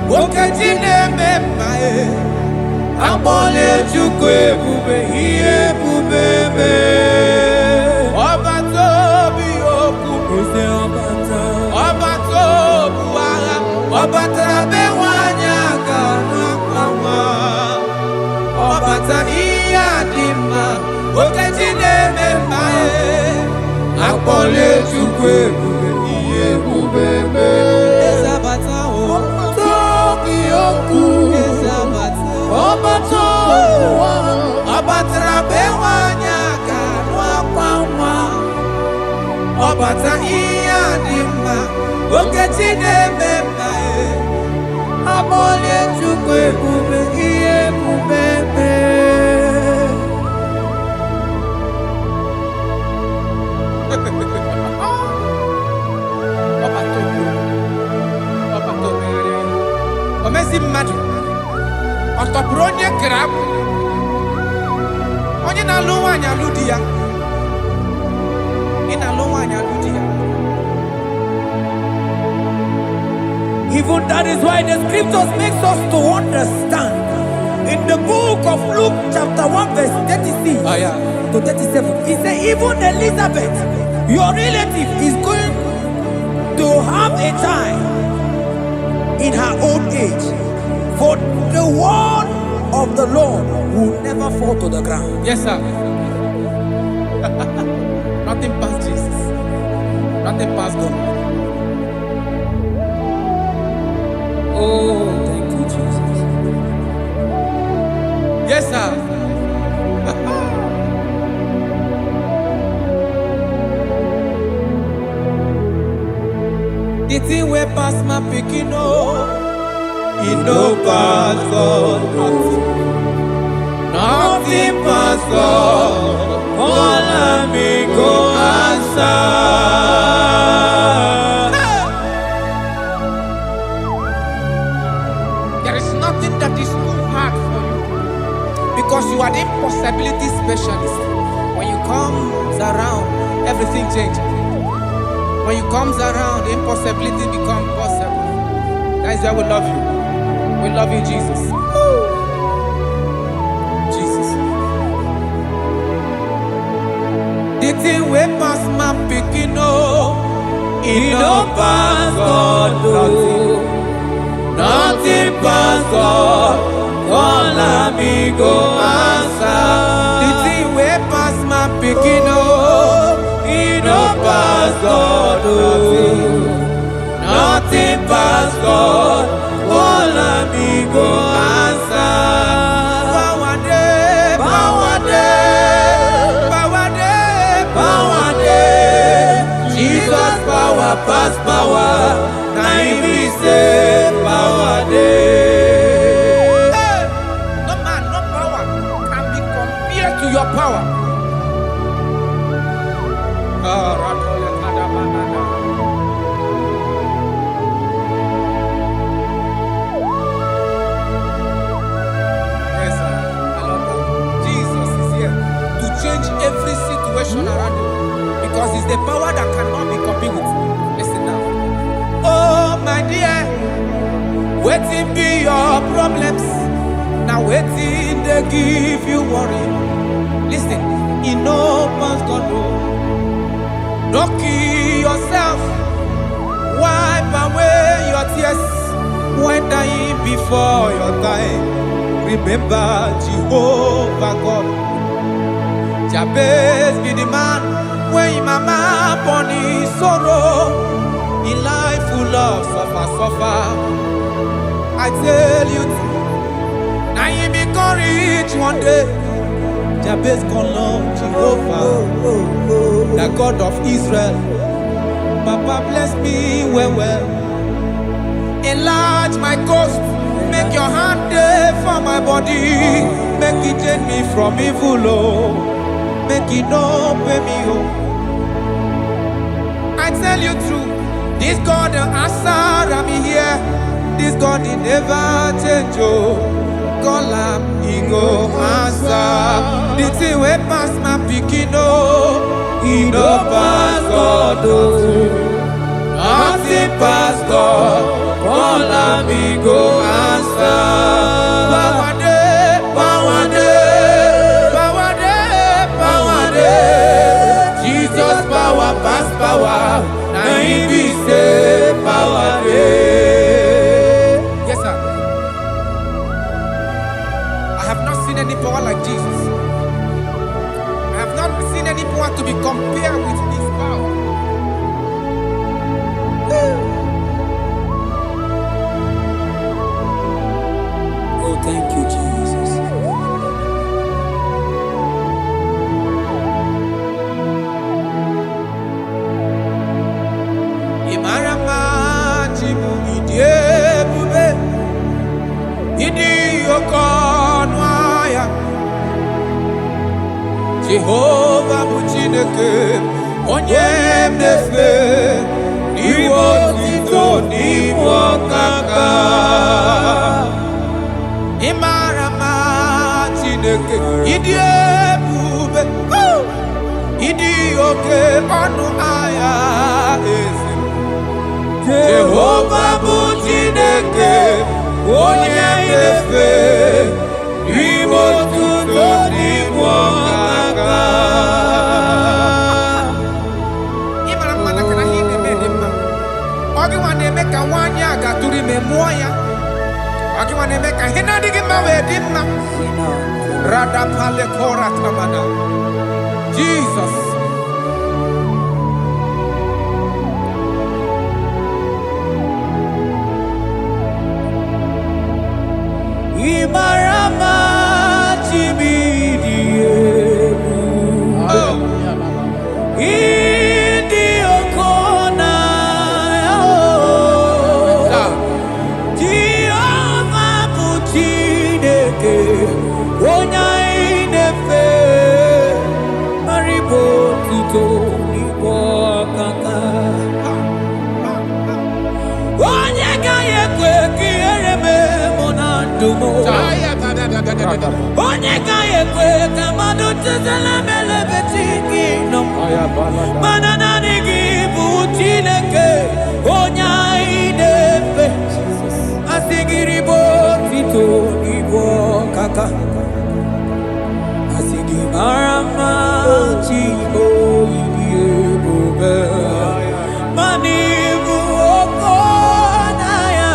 nwoke chi na-eme mma akpọla Chukwu ebube ihe ebube ebe. Ọba tó bí okwu, ọba tó bụ agha, ọba tara be nwanyị aga n'akwa nwa. Ọba ta ihe dị mma, nwoke chi na-eme mma akpọla Chukwu ebube ihe ebube ebe. Eze abata o, tobi okwu. Eze abata, ọba to ọba tara be nwanyị aga n'akwa nwa. Ọba ta ihe dị mma, Okechi na-ememma Amole Chukwu ebube ihe ebube Omezi mmadụ ọtọpụrụ onye kere agbụ onye na-alụ nwaanyị alụ di ya ị na-alụ nwaanyị alụ di ya. Even that is why the scriptures makes us to understand in the book of Luke chapter 1 verse 36 to 37 it says even Elizabeth your relative is going to have a child in her old age, for the word of the Lord will never fall to the ground. Yes, sir. Nothing past Jesus. Nothing past God. Oh, thank you, Jesus. Yes, sir. The thing way past my picking He no pass God, nothing pass God. All me go answer. There is nothing that is too hard for you because you are the impossibility specialist. When you come around, everything changes. When you come around, the impossibility becomes possible. That is why we love you. We love you, Jesus. Jesus. The thing way past my picking He no pass God, nothing pass God. All me go answer. The thing way past my picking He no pass God, nothing pass God. All me go answer. Power day, Power day, power day, power day. Jesus power pass power. Now He be say power day. Hey, no man, no power can be compared to your power. Yes, sir. I love that. Jesus is here to change every situation around you because it's the power that cannot be copied with. Listen now. Oh, my dear, waiting be your problems. Now waiting they give you worry. Listen, you know past God. Don't kill yourself. Wipe away your tears when dying before your time. Remember Jehovah God. Jabez be the man when his mama born his sorrow. In life full of suffer. I tell you, now you become rich one day. Jabez call on Jehovah, the God of Israel. Papa bless me well. Enlarge my coast. Make your hand there for my body. Make it change me from evil, oh. Make it no pay me, oh. I tell you true, this God the answer, I'm here. This God he never change, oh. Call him, he go answer. The thing way pass my picking, oh. He no pass God, oh. Nothing pass God. All me go answer. Power day, Power day, power day, power day. Jesus power pass power. Now He be say power day. Yes, sir. I have not seen any power like Jesus. I have not seen any power to be compared with His power. Oh, thank you, Jesus. Imara Jehovah bụ Chineke onye na-efe iwe otito n'ime ọkaka. Ị mara mma Chineke, ịdị ebube, ịdị oke ọnụ ahịa eze. Jehovah bụ Chineke onye na-efe iwe otito n'ime ọkaka. Ị mara mma na kana ihe na-eme dị mma. Ọ gị nwa na-eme ka nwaanyị a gatụrụ ime mụọ ya. Ọ gị nwa na-eme ka ihe na-adịghị mma wee dị mma. Radapalekora tamada. Jesus. Imarama chimidiyebu Idi okona Jehovah bụ Chineke onye na-efe maribo tuto n'igbo ọkaka. Onye gaghị ekwe ka ihere mee mụ na ndụ m. Onye gaghị ekwe ka mmadụ chezela m elebe chi gị nọ. Mana naanị gị bụ Chineke onye anyị na-efe. Asị gị ribo otito n'igbo ọkaka. Asị gị mara mma chi oyiyi ebube. Mana ibu oko na ya.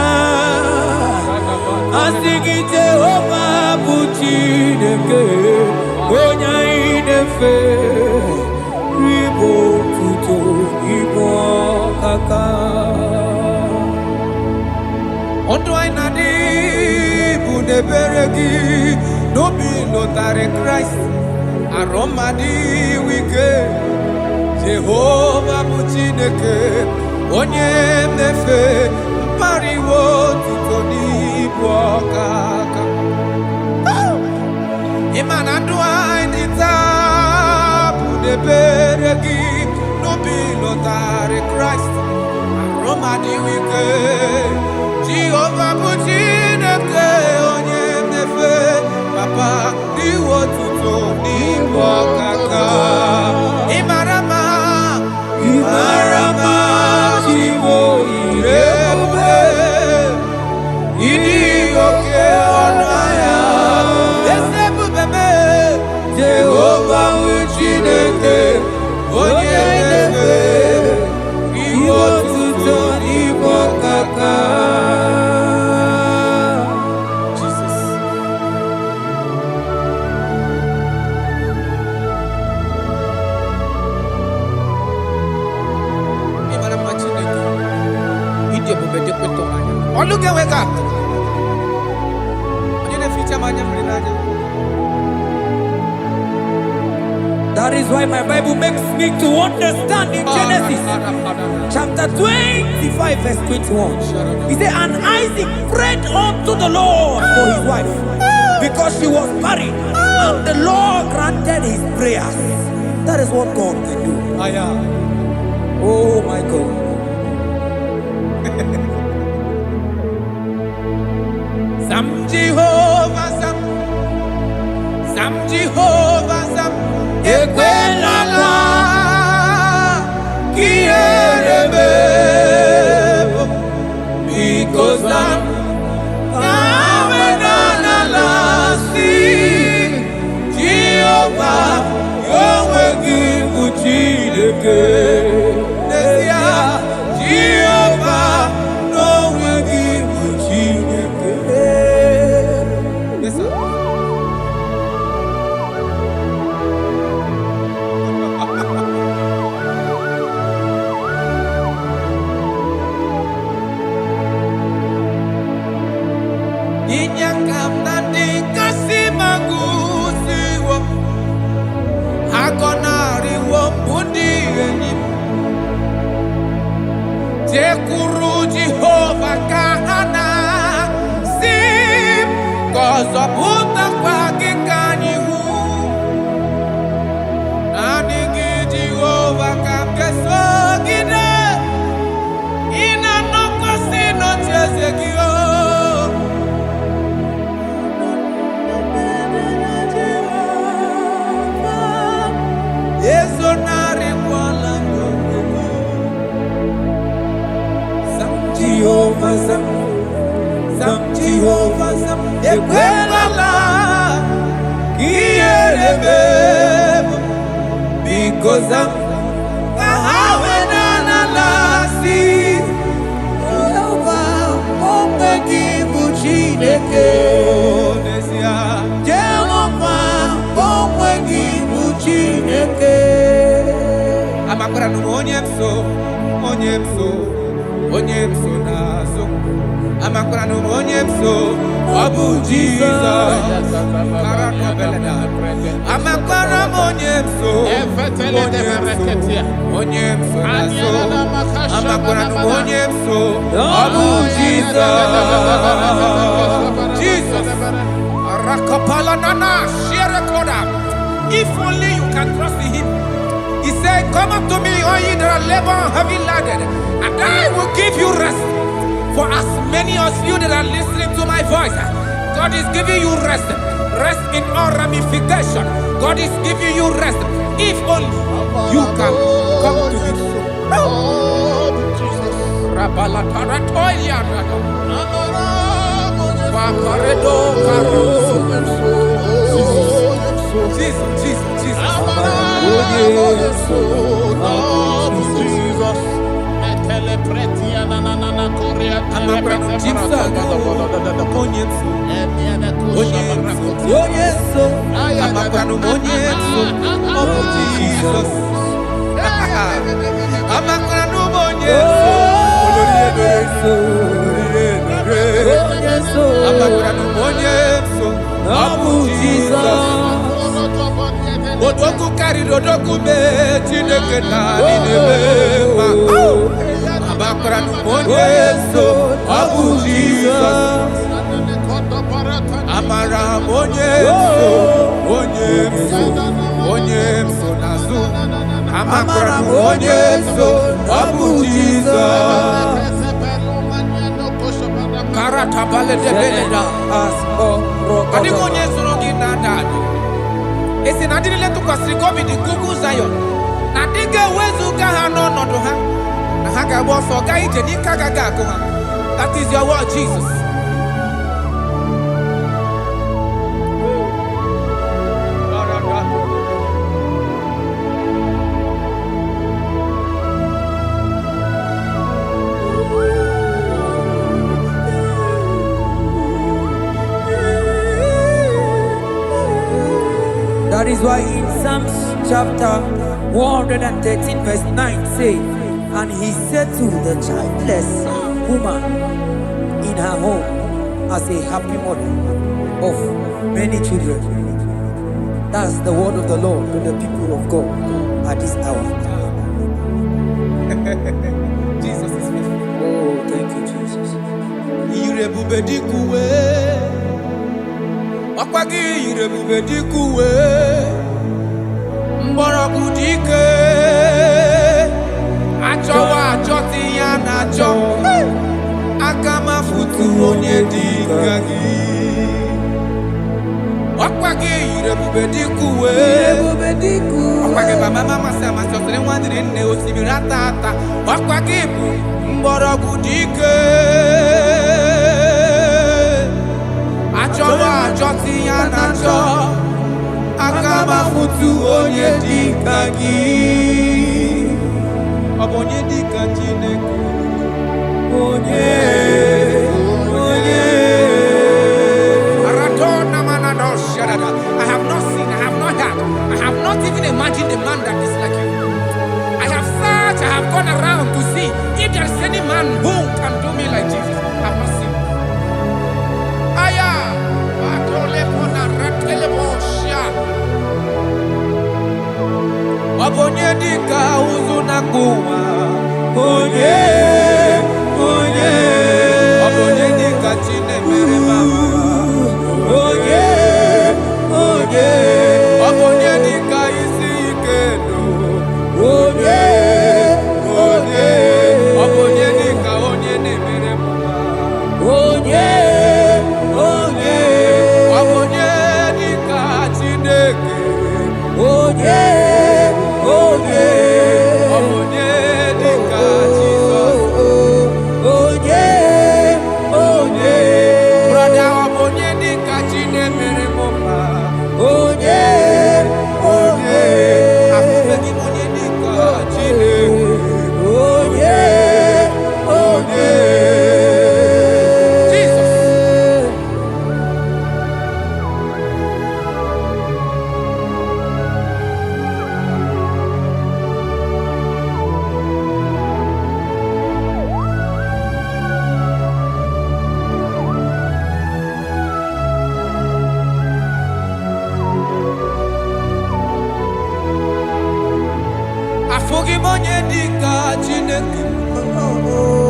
Asị gị Jehovah bụ Chineke onye anyị na-efe ribo otito n'igbo ọkaka. Ndụ anyị na-adị bụ n'ebere gị n'obi lụtarị Kraịst arụ mmadụ ike. Jehova bụ Chineke onye na-efe mpariwo otito n'ibu ọkaka. Ịma na ndụ anyị dị taa bụ n'ebere gị n'obi lụtarị Kraịst arụ mmadụ ike. Jehova bụ Chineke onye na-efe papa iwe otito n'ibu ọkaka. Ị mara mma, ị mara mma Chiwo ebube, ịdị oke ọnụ ahịa eze ebube mee. Jehova bụ Chineke onye na-efe iwe otito n'ibu ọkaka. Look at where God. That is why my Bible makes me to understand in Genesis chapter 25 verse 21. He said, and Isaac prayed unto the Lord for his wife because she was barren, and the Lord granted his prayers. That is what God can do. Oh my God. Sam Jehovah Sam, Sam Jehovah Sam, Ekwelala, Kierebe, because I'm Amenalasi, Jehovah, Yahweh give Chineke, Jehovah, no will give Chineke. Yes, sir. Inyakam nandi kasi magusiwo, agonari wo budi enim. Tekuru Jehovah kahana sim, kozo buta kwa kikanyihu. Jehovah Zam, Zam Jehovah Zam, Ekwelala, Kierebe, because Zam, Kahawenana Lasi, Jehovah, Omegi Buchineke, Jehovah, Omegi Buchineke. Amakara no onyemso nazo. Amakara no onyemso, Abu Jesus. Amakara onyemso, onyemso nazo. Amakara no onyemso, Abu Jesus. Jesus. Arakapala nana share koda. If only you can trust in him. He said, come up to me, all ye that are labor and heavy laden, and I will give you rest. For as many of you that are listening to my voice, God is giving you rest. Rest in all ramification. God is giving you rest. If only you can come to him. Jesus. Odoku carry odoku be Chineke na ninebe. Abakra no monyeso, Abu Jesus. Amara monyeso nazo. Amara monyeso, Abu Jesus. Karata bale de beleda asko. Adi monyeso rogi nada. Esi na diri letu kwa sikobi di kuku Zion. Na diga wezu gaha no nodo ha. Na haga boso ga ije ni kagaga ko ha. That is your word, Jesus. That is why in Psalms chapter 113 verse 9 say, and he said to the childless woman in her home as a happy mother of many children. That's the word of the Lord to the people of God at this hour. Jesus is faithful. Oh, thank you, Jesus. Irebubedikuwe. Akwagi irebubedikuwe. Mborogu dike. Achowa achoti ya nacho. Akama futu onye dika gi. Akwagi irebubedikuwe. Akwagi baba mama sama sosere mwadire nne osibiratata. Akwagi mborogu dike. Achowa achoti ya nacho. Akama futu onye dika gi. Abonye dika Chineke. Onye. Aratona manado shadada. I have not seen, I have not heard, I have not even imagined a man that is like you. I have searched, I have gone around to see if there is any man who can do me like Jesus. I have not seen. Aya, atole pona ratele bosha. Abonye dika uzuna kuwa. Onye.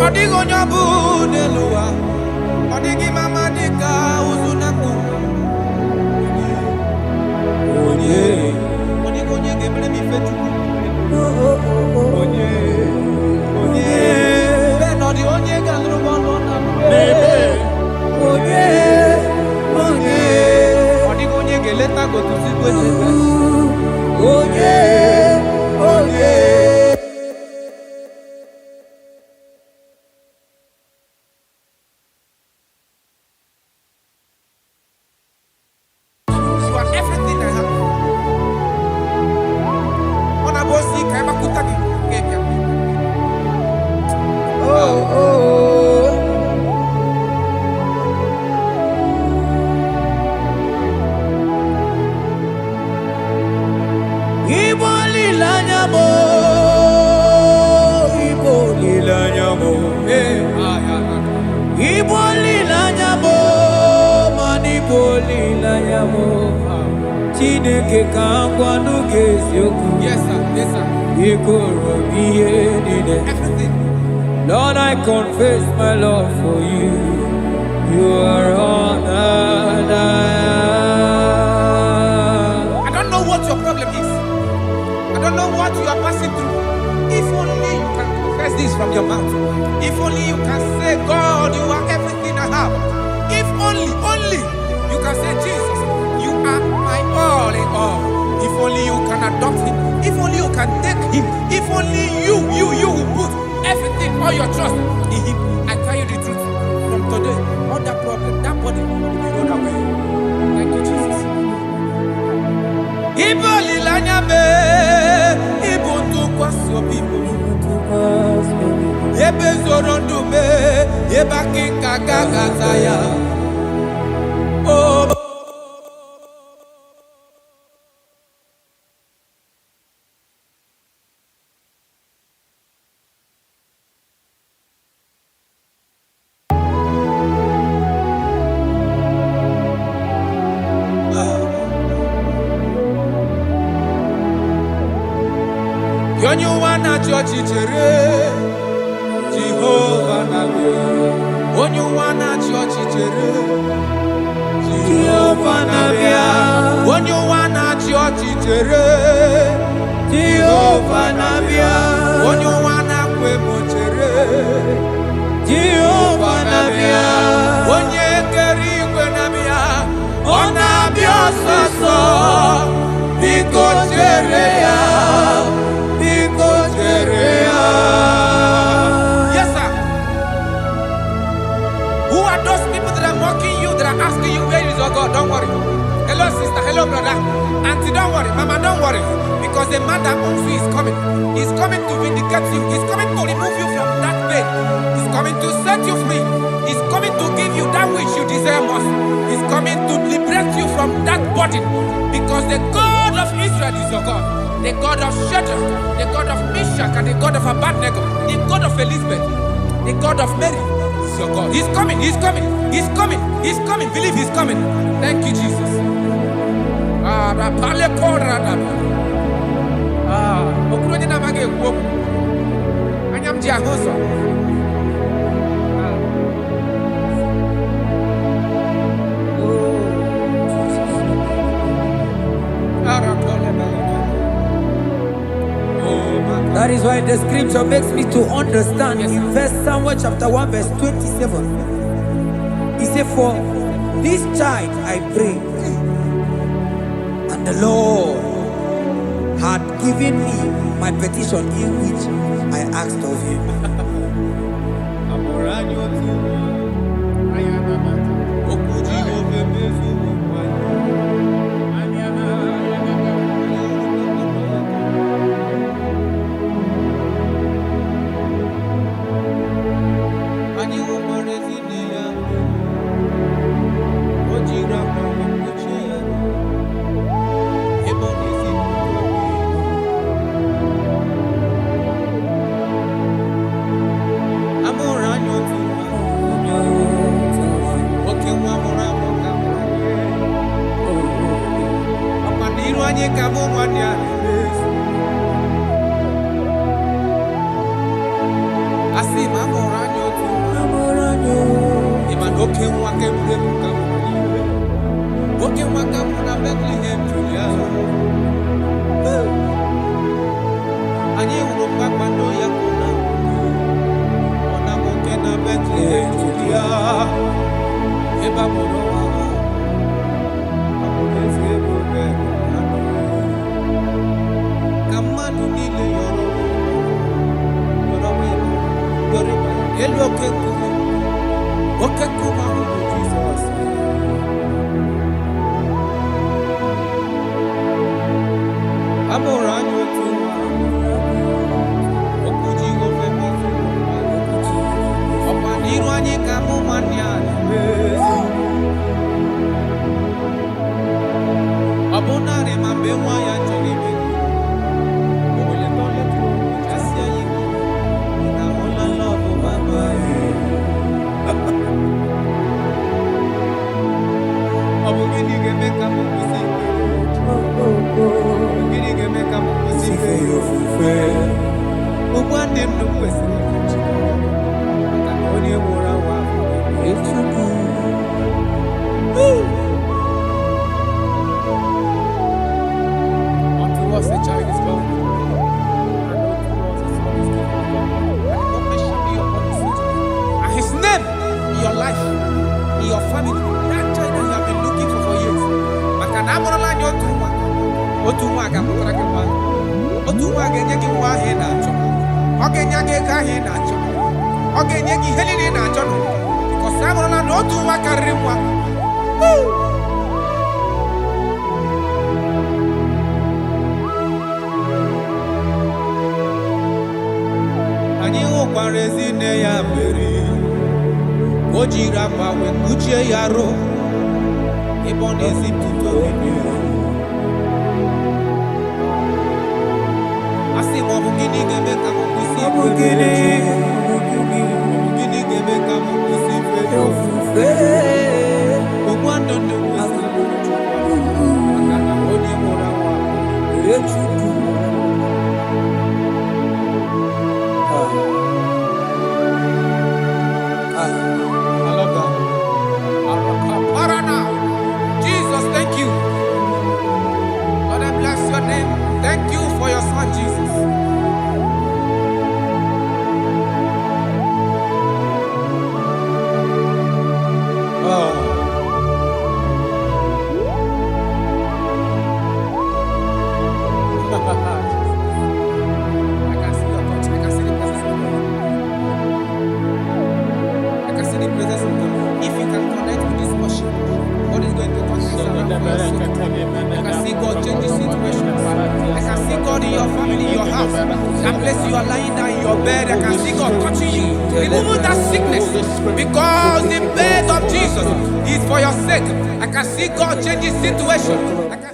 Odigonyo buneluwa. Odigi mama dika uzunaku. Onye. Odigonye gebre mi fetu. Onye. Onye. Benodi onye galuru bono na. Bebe. Onye. Onye. Odigonye geleta go to sit with. Onye. Onye. Yes, sir. Yes, sir. Everything. Lord, I confess my love for you. You are honored. I don't know what your problem is. I don't know what you are passing through. If only you can confess this from your mouth. If only you can say, God, you are everything I have. If only you can say, Jesus, you are my all in all. If only you can adopt him. If only you can take him. If only you will put everything, all your trust in him. I tell you the truth. From today, all that problem, that body will be rolled away. Thank you, Jesus. Iboli lanyame, ibuntu kwaso people. Ebe zorondume, ebaki kakakataya. Oh. Onyuwana chochere Jehovah nabia. Onyuwana chochere Jehovah nabia. Onyuwana chochere Jehovah nabia. Onyuwana kwemochere Jehovah nabia. Onye keri kwenabia. Onabia soso Biko chereya. Yes, sir. Who are those people that are mocking you, that are asking you where is your God? Don't worry. Hello, sister. Hello, brother. Auntie, don't worry. Mama, don't worry. Because the man that owns you is coming. He's coming to vindicate you. He's coming to remove you from that pain. He's coming to set you free. He's coming to give you that which you desire most. He's coming to liberate you from that burden. Because the God of Israel is your God. The God of Shadrach, the God of Meshach, and the God of Abednego, the God of Elizabeth, the God of Mary is your God. He's coming, he's coming, he's coming, he's coming. Believe he's coming. Thank you, Jesus. That is why the scripture makes me to understand. Yes, in verse Samuel chapter 1 verse 27. He said, for this child I pray, and the Lord had given me my petition in which I asked of him. Asị ma mụrụ anya otu ịma na oke nwa ka egwuregwu ka mụ oke nwa ka mụ na Bethlehem jụrụ ya. Anyị hụrụ kpakpando ya ka ọ na nwoke na Bethlehem jụrụ ya. Ebe a mụrụ nwa abụrụ ezi ebube ka mmadụ niile yọrọ elu oke nkume ahụ bụ Jizọs. A mụrụ anyị otu nwa, okwu Jehova mezuru ọkwa n'iru anyị ka mụ nwanne ya na-emezu. Ọ bụ narị ma mgbe nwa ya chọrọ ime ọ bụ gịnị ga-eme ka m kwụsị gịnị ga-eme ka m kwụsị ife ya ofufe? Ụgbọ ndị m kwesịrị maka na onye nwụrụ anwụ Chukwu. Unto us a child is born, and unto us a son is given, and the government shall be upon his head, and his name in your life, in your family, that child that you have been looking for years. Maka na amụrụla anyị otu nwa ga-amụtara gị nwa, otu nwa ga-enye gị nwa ahụ ị na-achọ, ọ ga-enye gị ego ahụ ị na-achọ, ọ ga-enye gị ihe niile ị na-achọ nụ, because amụrụla na otu nwa karịrị nwa. Anyị hụkwara ezi nne ya Meri, o jiri akwa wee kpuchie ya arụ ebe ọ na-ezipụta obibi. Asị m ọ bụ gịnị ga-eme ka m kwụsị ife gịnị ga-eme ka m kwụsị ife ofufe? Ogbu ndụ ndụ kwesịrị maka na onye nwụrụ anwụ Chukwu. Jesus, thank you. Lord, I bless your name. Thank you for your son, Jesus. I can see your touch. I can see the presence of God. I can see the presence of God. If you can connect with this worship, God is going to touch this around for your soul. I can see God change the situation. I can see God in your family, in your house. That place you are lying down in your bed, I can see God touching you, removing that sickness, because the bed of Jesus is for your sake. I can see God change the situation. I can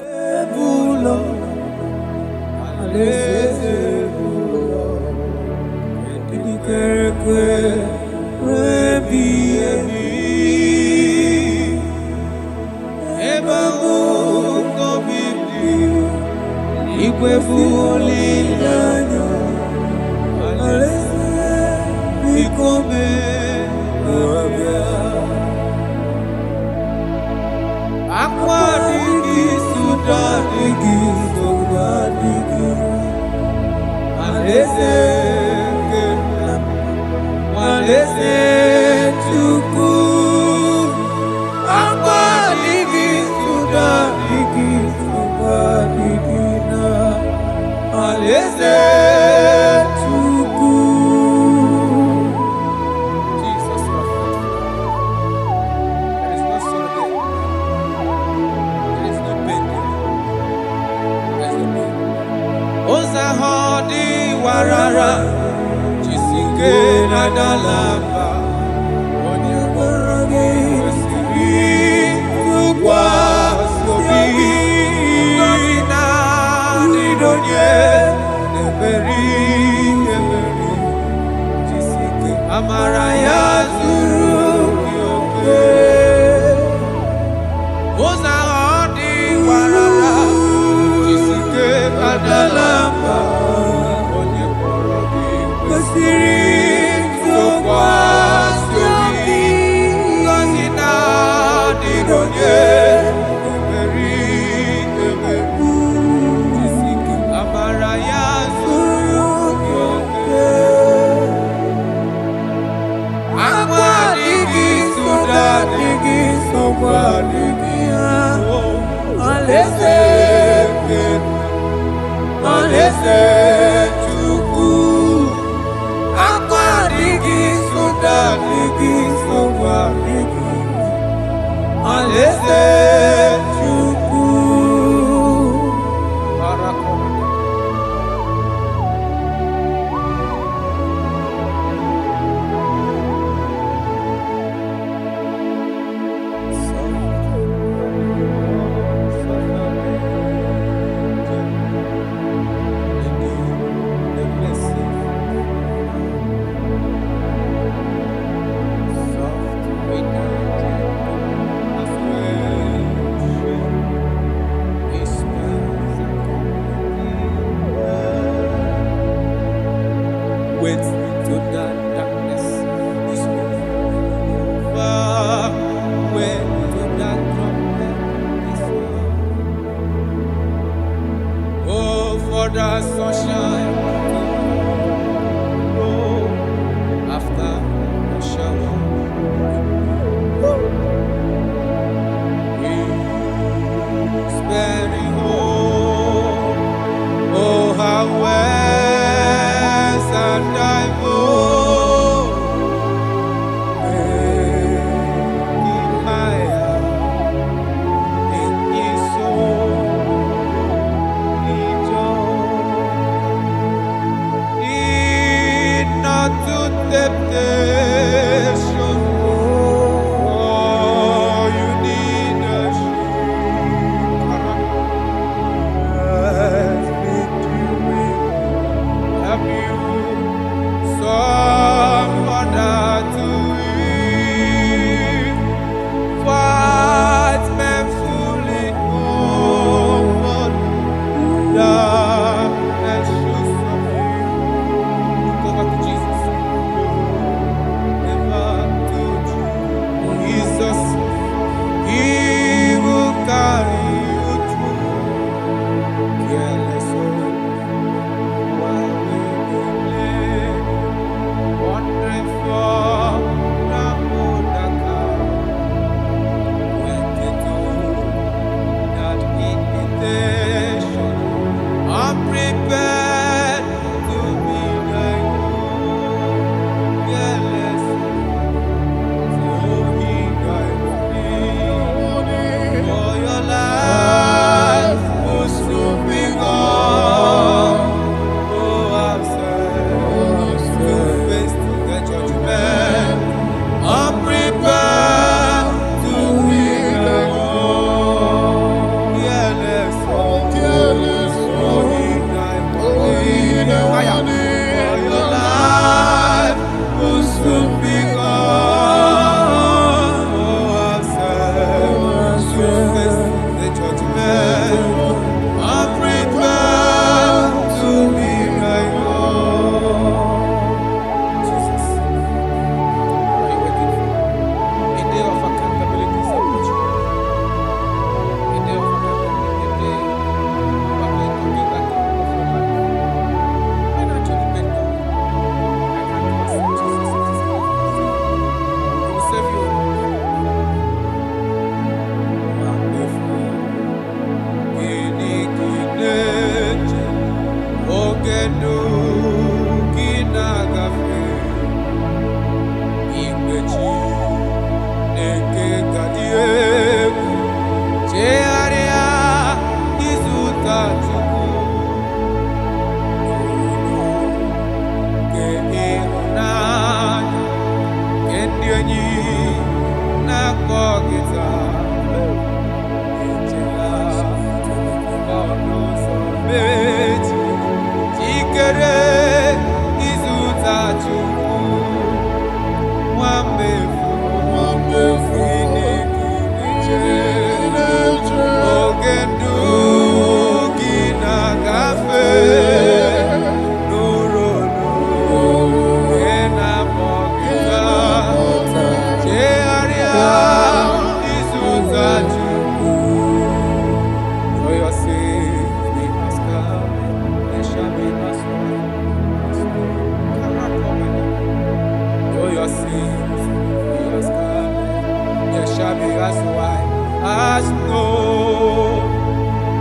be as white as snow.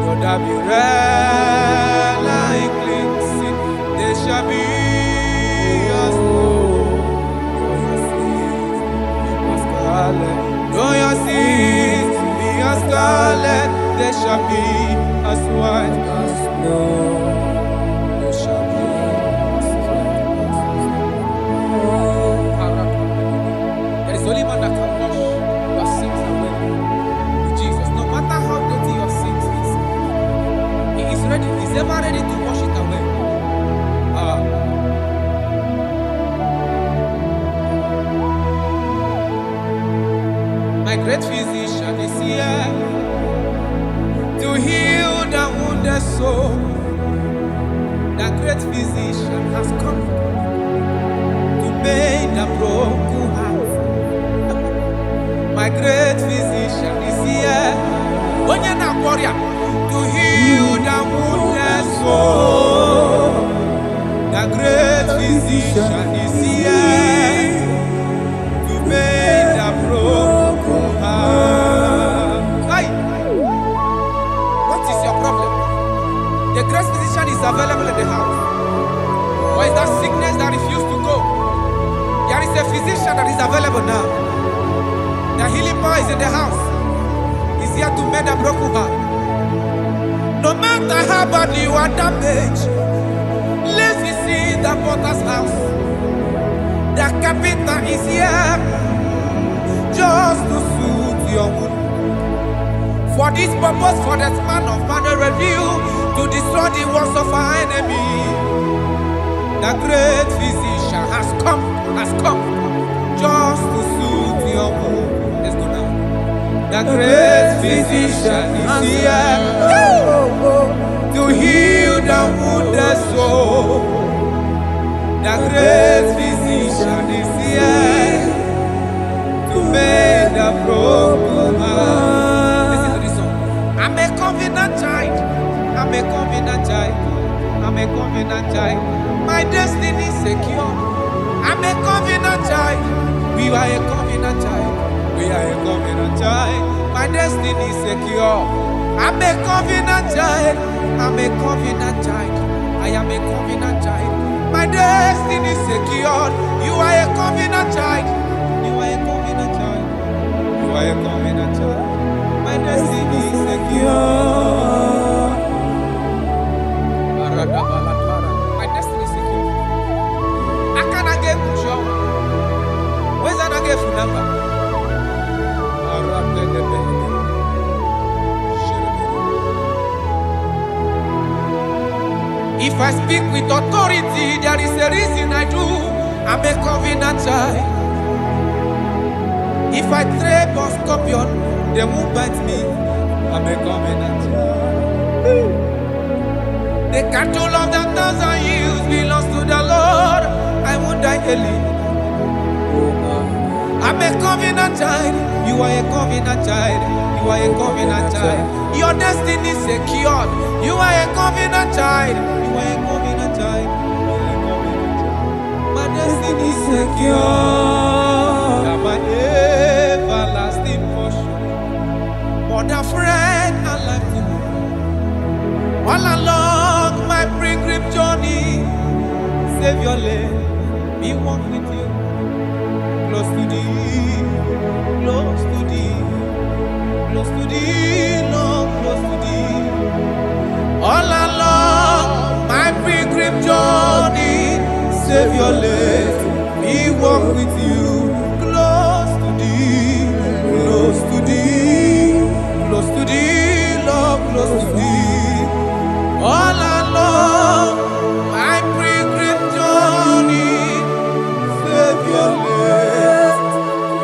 Though there be red like cleansing, they shall be as snow. Though your sins be as scarlet, they shall be as white as snow. They shall be as white as snow. There is only one that can wash your sins away. Jesus. No matter how dirty your sins is, He is ready. He's ever ready to wash it away. My great physician is here to heal the wounded soul. The great physician has come to mend the broken heart. My great physician is here to heal the wounded soul. The great physician is here to mend the broken heart. Hey! What is your problem? The great physician is available in the house. Or is that sickness that refused to go? There is a physician that is available now. The healing power is in the house. He's here to mend a broken heart. No matter how badly you are damaged, let's see the potter's house. The carpenter is here just to soothe your wound. For this purpose, for the man of man review to destroy the works of our enemy. The great physician has come just to soothe your wound. Let's go now. The great physician is here to heal the wounded soul. The great physician is here to make the broken heart. Listen to this song. I'm a covenant child. I'm a covenant child. I'm a covenant child. My destiny is secure. I'm a covenant child. We are a covenant child. We are a covenant child. My destiny is secure. I'm a covenant child. I'm a covenant child. I am a covenant child. My destiny is secure. You are a covenant child. You are a covenant child. You are a covenant child. My destiny is secure. My destiny is secure. I cannot get sure. Where's that I get phone number? If I speak with authority, there is a reason I do. I'm a covenant child. If I tread on scorpion, they won't bite me. I'm a covenant child. The cattle of the 1,000 hills belongs to the Lord. I won't die early. I'm a covenant child. You are a covenant child. You are a covenant child. Your destiny is secured. You are a covenant child. You are a covenant child. You are a covenant child. My destiny is secure. I'm my everlasting portion. More than friend and life to me. All along my pilgrim journey, Savior, let me walk with you. Close to thee, close to thee, close to thee, Lord, close to thee. All along my pilgrim journey, Savior, let me walk with you. Close to thee, close to thee, close to thee, Lord, close to thee. All along my pilgrim journey, Savior, let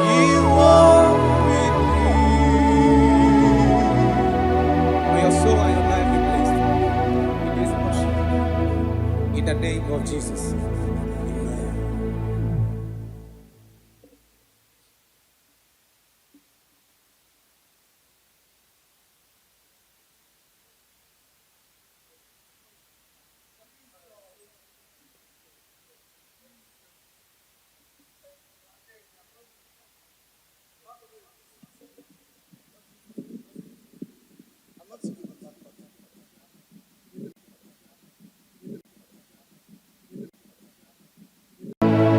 me walk with you. May your soul and your life be blessed in this worship. In the name of Jesus.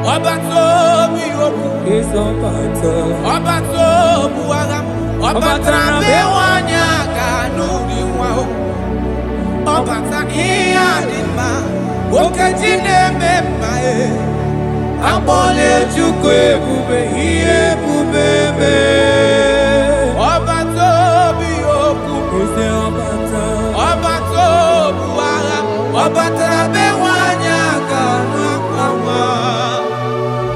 Obatobi oku is Obata. Obatobu agam Obatra bewanya kanuri wao Obata iya dima Okejine memae Abole chukwe bube iye bubebe Obatobi oku Is Obata. Obatobu agam Obatra bewanya kanwa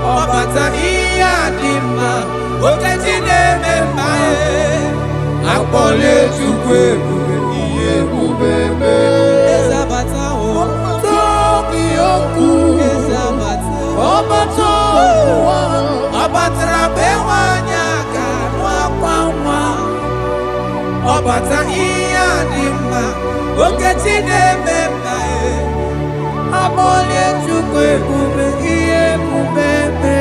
Obata iya dima Okejine memae Abole chukwe bube iye bubebe Ezabata Tobi oku Ezabata Obato Obatra bewanya kanwa kwa Obata iya dima Okejine memae Abole chukwe bube iye bubebe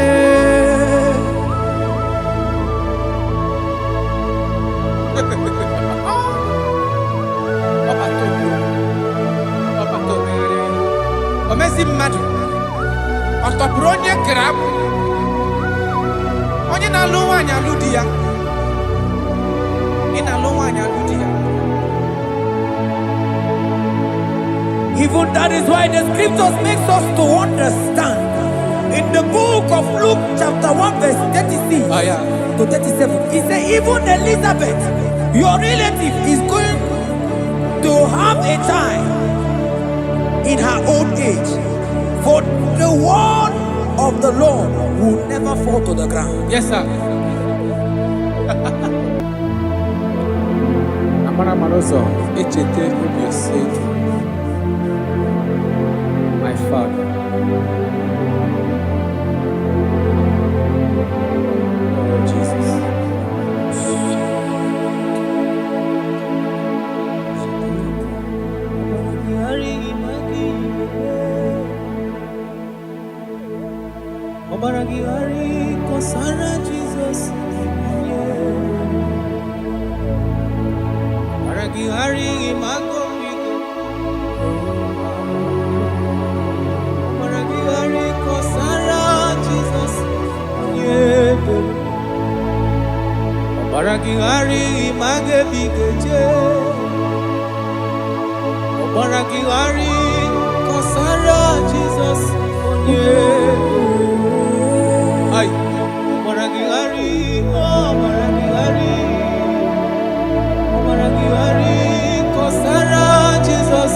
Omezi mmadu Otopuru onye grab Onye na-alụ nwaanyị alụ di ya Ị na-alụ nwaanyị alụ di ya Even that is why the scriptures makes us to understand. In the book of Luke chapter 1 verse 36 to 37, he said even Elizabeth, your relative, is going to have a child in her old age. For the word of the Lord will never fall to the ground. Yes, sir. Amara Maroso, Echete Obiosek, my father. Oh, Jesus. Obaragihari kosara Jesus. Obaragihari imago migo. Obaragihari kosara Jesus. Obaragihari image bigeje. Obaragihari Kosara Jesus. Ay, Obaragihari, Obaragihari, Obaragihari kosara Jesus.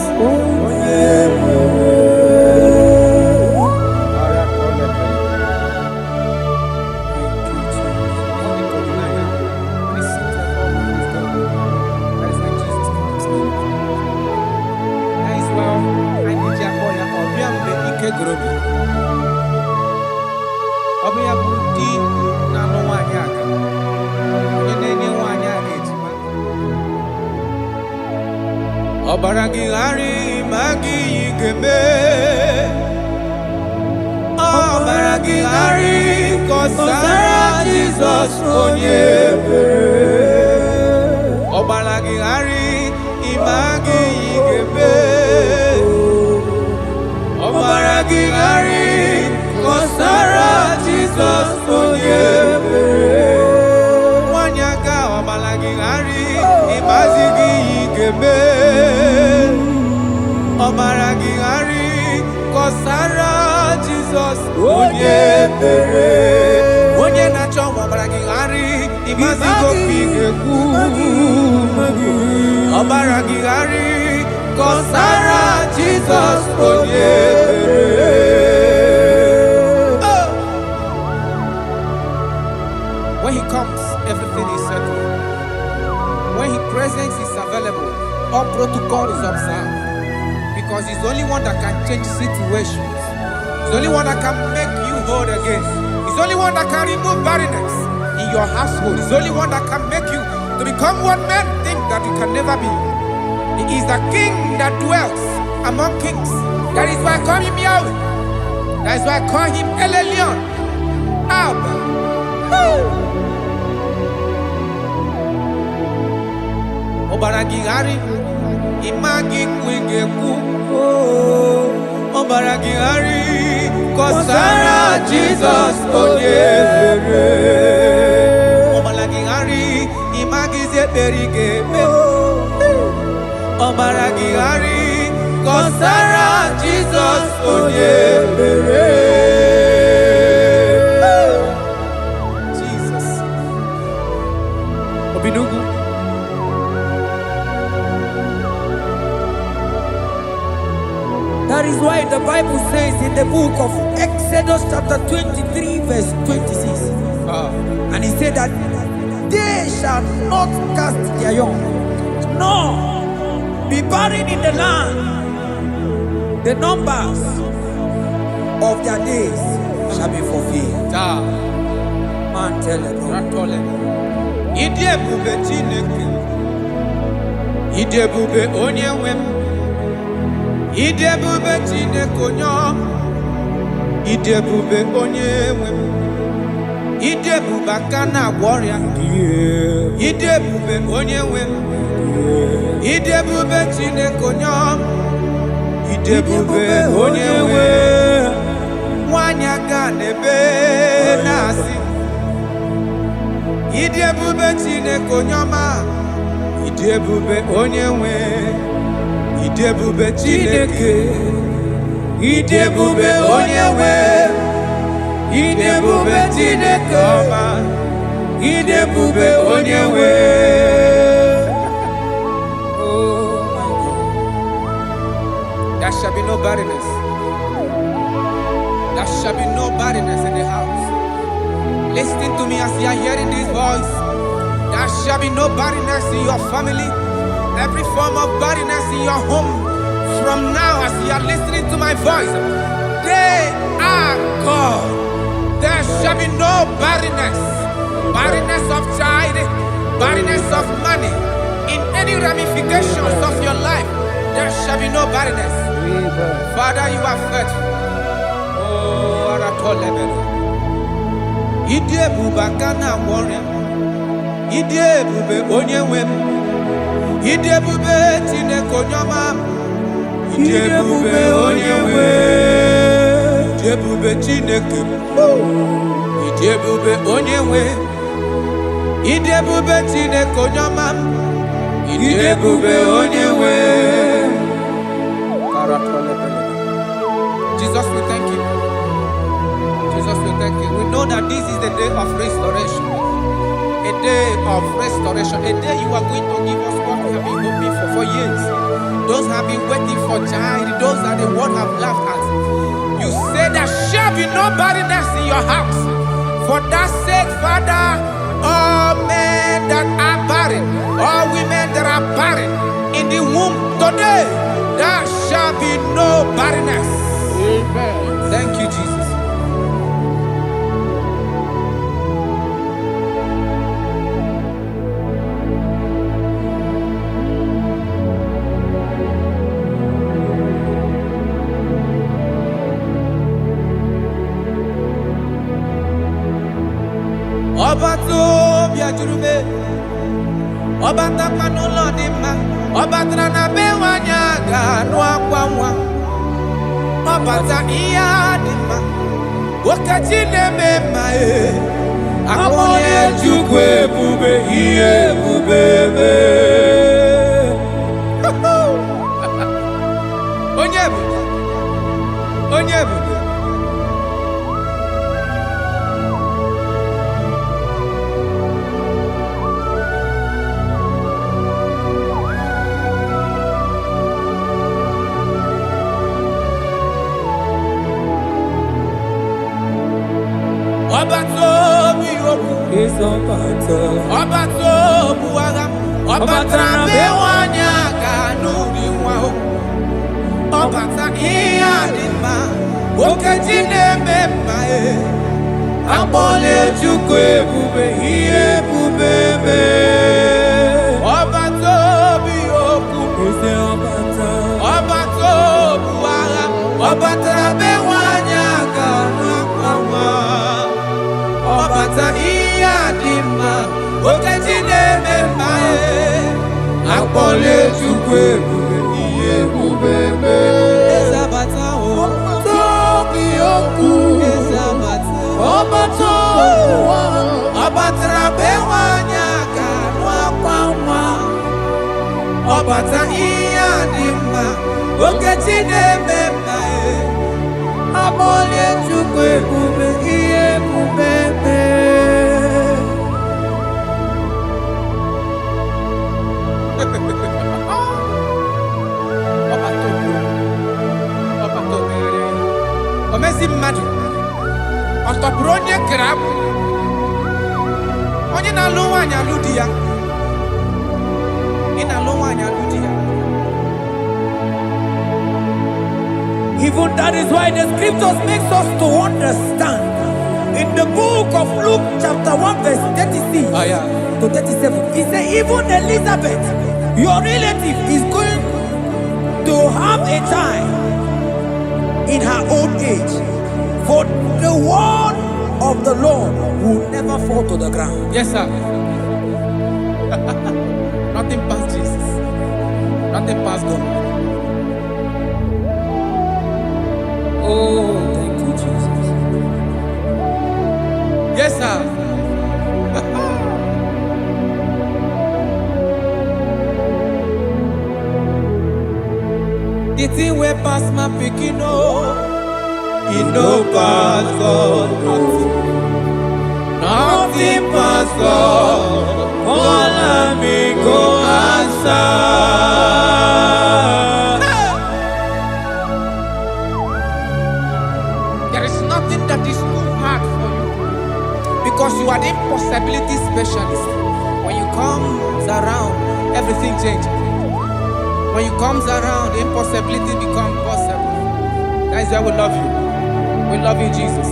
Obiya budi na no nwanyị aka. Onye na-enye nwanyị a ejima. Obaragihari imagi igeme. Obaragihari kosara Jesus onye ebere. Obaragihari imagi igeme. Obaragihari kosara Jesus onye ebere. Wanyaga Obaragihari imazigi igeme. Obaragihari kosara Jesus onye ebere. Onye na-achọ Obaragihari imazigo pigekwu. Obaragihari kosara Jesus onye ebere. When he comes, everything is settled. When he presents, he's available. All protocol is observed. Because he's the only one that can change situations. He's the only one that can make you whole again. He's the only one that can remove barrenness in your household. He's the only one that can make you to become what men think that you can never be. He is the king that dwells among kings. That is why I call him Yahweh. That is why I call him El Elyon. Abba. Obaragihari imagi kwingeku. Obaragihari kọsara Jizọs onye mere. Ọbara gị ghara ịmagizi ekpere ga-eme. Ọbara gị ghara kọsara Jizọs onye mere. Jesus. Obinugu. That is why the Bible says in the book of Exodus chapter 23 verse 26. And he said that they shall not cast their young, nor be barren in the land. The numbers of their days shall be fulfilled. Man tell it. Idebube Chineke, idebube onye nwe m, idebube Chineke onye ọma, idebube onye nwe m, idebube aka na-agwọ ọrịa, idebube onye nwe m, idebube Chineke onye ọma, idebube onye nwe nwanyị aka n'ebe na-asị. Idebube Chineke onye ọma, idebube onye nwe, idebube Chineke, idebube onye nwe, idebube Chineke ọma, idebube onye nwe. Oh my God. There shall be no barrenness. There shall be no barrenness in the house. Listen to me as you are hearing this voice. There shall be no barrenness in your family. Every form of barrenness in your home. From now, as you are listening to my voice, they are gone. There shall be no barrenness. Barrenness of child, barrenness of money. In any ramifications of your life, there shall be no barrenness. Father, you are faithful. Oh, Aratolebele. Idebube aka na-agwọ ọrịa, idebube onye nwe m, idebube Chineke onye ọma, idebube onye nwe, idebube Chineke, idebube onye nwe, idebube Chineke onye ọma, idebube onye nwe. Jesus, we thank you. Jesus, we thank you. We know that this is the day of restoration. A day of restoration. A day you are going to give us what we have been hoping for years. Those have been waiting for child. Those that the world have laughed at. You say there shall be no barrenness in your house. For that sake, Father, all men that are barren, all women that are barren in the womb today, there shall be no barrenness. Amen. Thank you, Jesus. Ọba tó bí ajúrúmé, ọba tápánú lọ ní ma, ọba tara na be nwanyị aga nụ akwa nwa, ọba ta ihe dị mma, okechi na-eme mma akpọnye Chukwu ebube ihe ebube eme. Onye ebube, onye ebube. Ọba tó bí okwu, ọba tó bụ agha, ọba tara be nwanyị aga n'ụdị nwa o, ọba ta ihe dị mma, okechi na-eme mma akpọle Chukwu ebube ihe ebube eme. Ọba tó bí okwu, ọba tó bụ agha, ọba tara be nwanyị aga n'akwa nwa, ọba ta ihe dị mma, okechi na-eme mma akpọle Chukwu ebube ihe ebube eme. Ezabata o, tó bí okwu. Okechi na-eme amole chukwu ebube ihe ebube omezi mmadụ ọ tọpụrụ onye kere agbụ onye na-alụ nwaanyị alụ di ya ị na-alụ nwaanyị alụ di ya. Even that is why the scriptures makes us to understand. In the book of Luke chapter 1 verse 36 to 37, it says even Elizabeth, your relative, is going to have a child in her old age. For the word of the Lord will never fall to the ground. Yes, sir. Nothing past Jesus. Nothing past God. Oh, thank you, Jesus. Yes, sir. The thing wey pass my pikin, it no pass God. Nothing pass God. All of me go answer. There is nothing that is too hard for you because you are the impossibility specialist. When you come around, everything changes. When you come around, the impossibility becomes possible. That is why we love you. We love you, Jesus.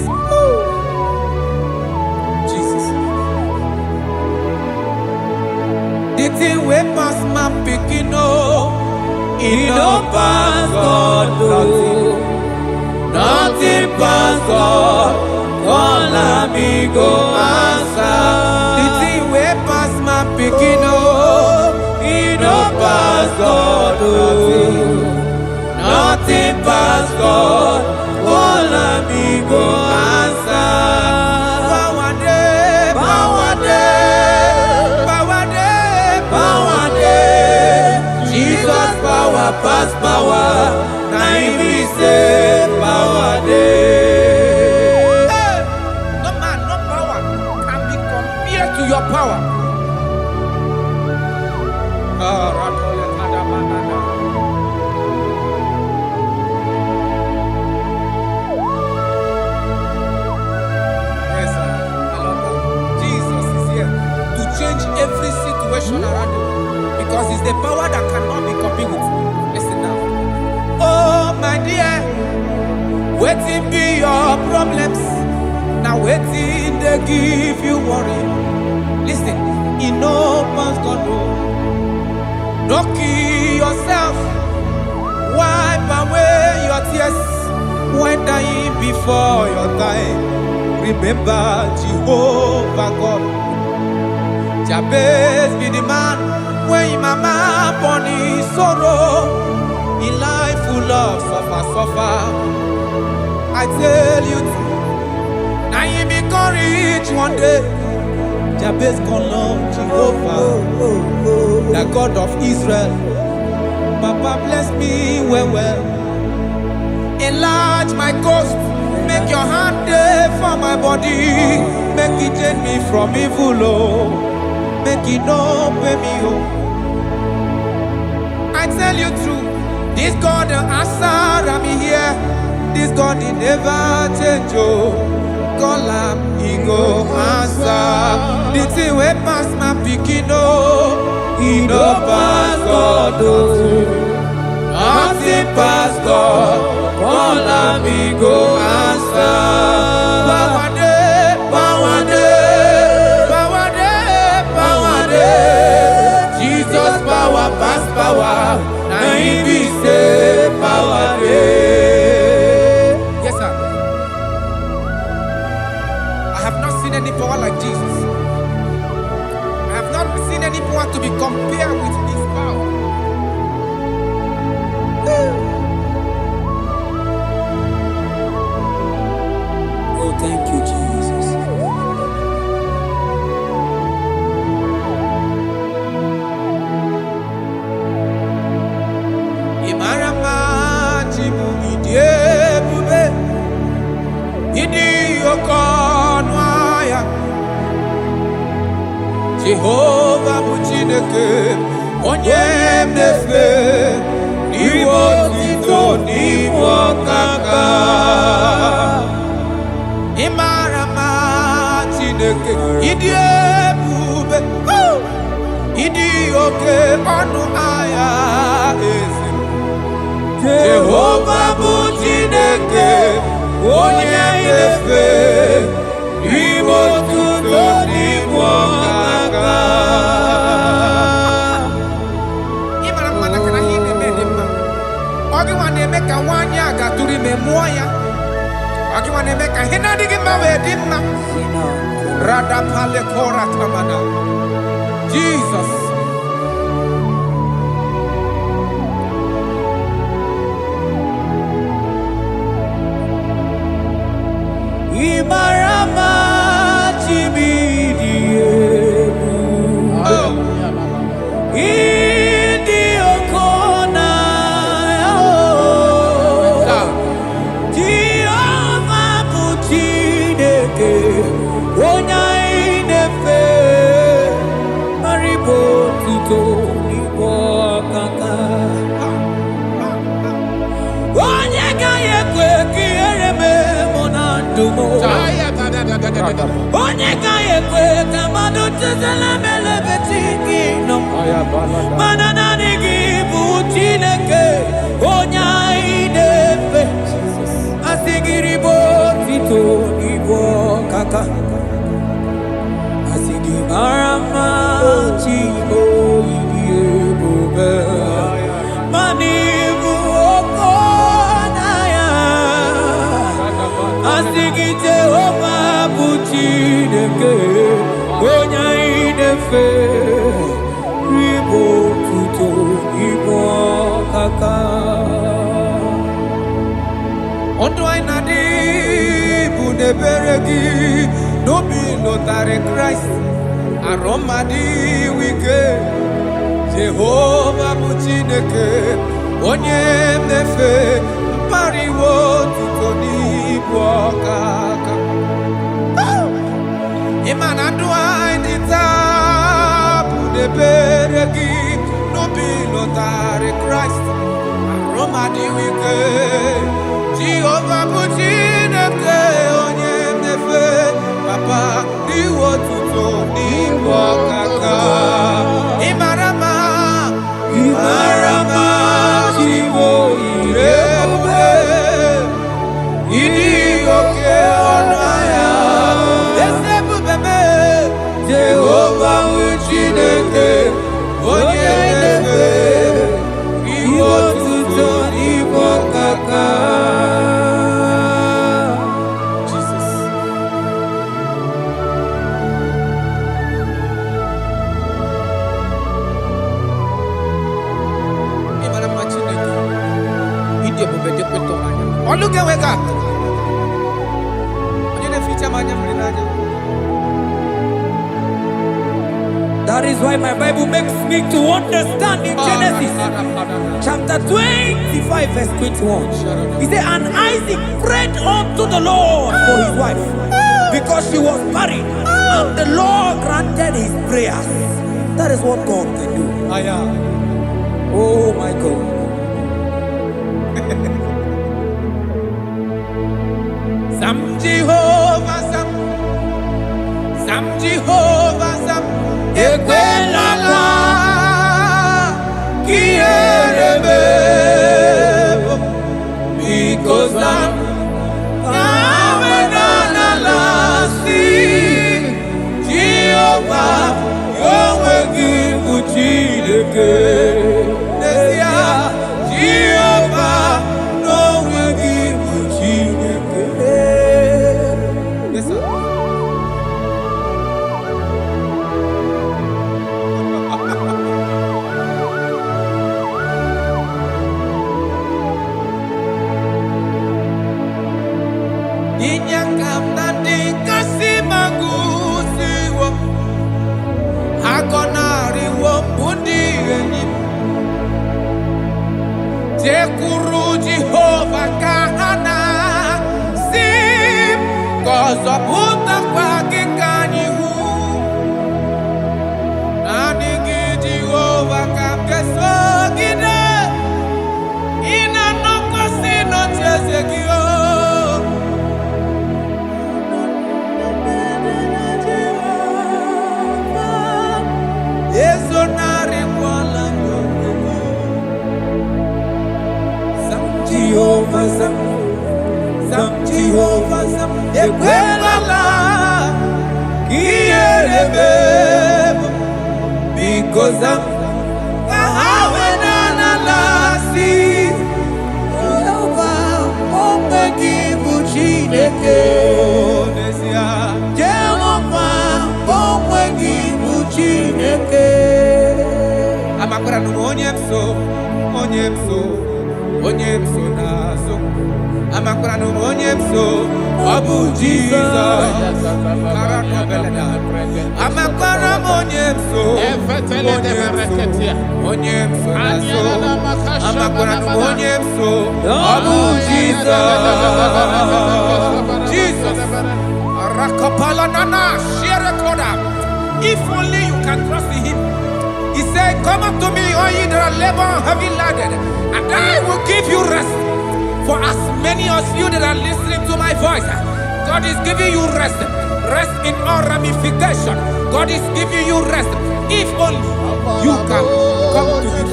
Jesus. The thing way pass my pikin, it no pass God. Nothing pass God. All of me go answer. The thing way pass my pikin, it no pass God. Nothing pass God. All of me go answer. Power day, power day, power day, power day. Jesus power pass power. Now he say power day. Hey, no man, no power can be compared to your power. Yes, sir. I love that. Jesus is here to change every situation around you because it's the power that cannot be copied with. Listen now. Oh, my dear, waiting be your problems. Now waiting they give you worry. Listen, you know man's God know. Don't kill yourself. Wipe away your tears when dying before your time. Remember Jehovah God. Jabez be the man when his mama born his sorrow. In life full of suffer. I tell you, now you be courage one day. Jabez call on Jehovah, the God of Israel. Papa bless me well. Enlarge my coast, make your hand there for my body. Make it change me from evil, oh. Make it no pay me, oh. I tell you true, this God the answer, I'm here. This God he never change, oh. Call him, he go answer. The thing way pass my pikin, oh. He no pass God, oh. Nothing pass God. Call him, he go answer. Power day, power day, power day, power day. Jesus power pass power. Now he be say power day. Yes, sir. I have not seen any power like Jesus. I have not seen any power to be compared with this power. Oh, thank you, Jesus. Imarama Jehovah bụ Chineke onye m na-efe n'ime otuto n'ime ọkaka. Ị mara mma Chineke, ịdị ebube, ịdị oke ọnụ ahịa eze. Jehovah bụ Chineke onye m na-efe n'ime otuto n'ime ọkaka. Ị mara mma na kana ihe na-eme dị mma. Ọ gị nwa na-eme ka nwaanyị a ga-atụrụ ime mụọ ya. Ọ gị nwa na-eme ka ihe na-adịghị mma wee dị mma. Radapale kora tamana. Jesus. Imarama chimidiyebu Idi okona Jehova bụ Chineke onye inefe maribo tuto n'igbo ọkaka. Onye gaghị ekwe ka ihere mee mụ na ndụ m. Onye gaghị ekwe ka mmadụ tụzala melebeti gị nọ. Mana naanị gị bụ Chineke onye anyị na-efe. Asị gị ribo otito n'igbo ọkaka. Asị gị mara mma Chigbo ịdị ebube. Mana ịbụ oke ọnaya. Asị gị Jehovah bụ Chineke onye anyị na-efe ribo otuto n'igbo ọkaka. Ndụ anyị na-adị bụ n'ebere gị n'obi lụtarị Kraịst arụ mmadụ iwe ike. Jehovah bụ Chineke onye m na-efe mpaghara iwe otuto n'igbo ọkaka. Ị ma na ndụ anyị dị taa bụ n'ebere gị n'obi lụtarị Kraịst arụ mmadụ iwe ike. Jehovah bụ Chineke onye m na-efe papa n'iwe otuto n'igbo ọkaka. Ị mara mma, ị mara mma Chigbo ịdị ebube, ịdị oke ọnụ ahịa eze ebube mee. Jehovah bụ Chineke onye m na-efe n'iwe otuto n'igbo ọkaka. That is why my Bible makes me to understand in Genesis chapter 25 verse 21. He said, and Isaac prayed unto the Lord for his wife because she was barren, and the Lord granted his prayers. That is what God can do. Oh my God. Sam Jehovah Sam, Sam Jehovah Sam, Ekwelala Kierebe, because Sam Amenala si Jehovah Yahweh Gibuchideke Nesia Jehovah Yahweh Gibuchideke. Yes sir. Inyakam nandi kasi magusiwo hakonari wo budi eni tekuru Jehovah kahana sim kozo puta kwa kikanyiwu because I'm Abu Jesus, if only you can trust in him. He said, come up to me, all ye that are labor and heavy laden, and I will give you rest. For as many of you that are listening to my voice, God is giving you rest. Rest in all ramification. God is giving you rest. If only you can come to him.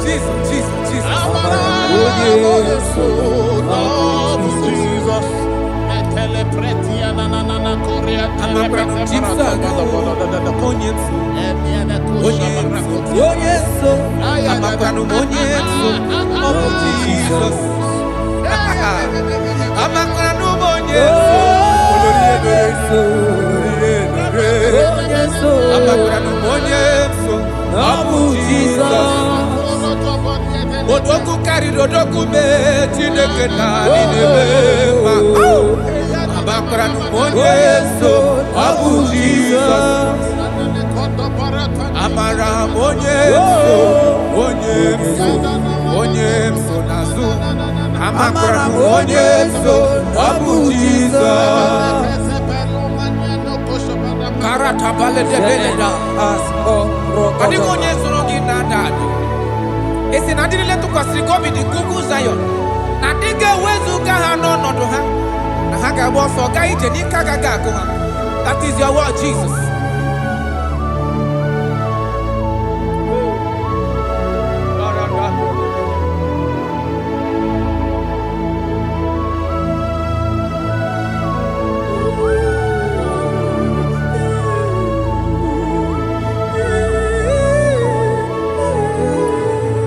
Jesus, Jesus, Jesus. Odoku carry odoku me Chineke na ninebema. Abakra numonye so Abu Jesus. Amara monye so nazu. Amakra monye so Abu Jesus. Karata bale de beleda asko. Kadi monye so ngina dadu. Esi na dile to kwasiko bi di gugu Zion. Na diga wezu ga ha no nodo ha. Na ha ga bo so ga ije ni kaga ga ko ha. That is your word, Jesus.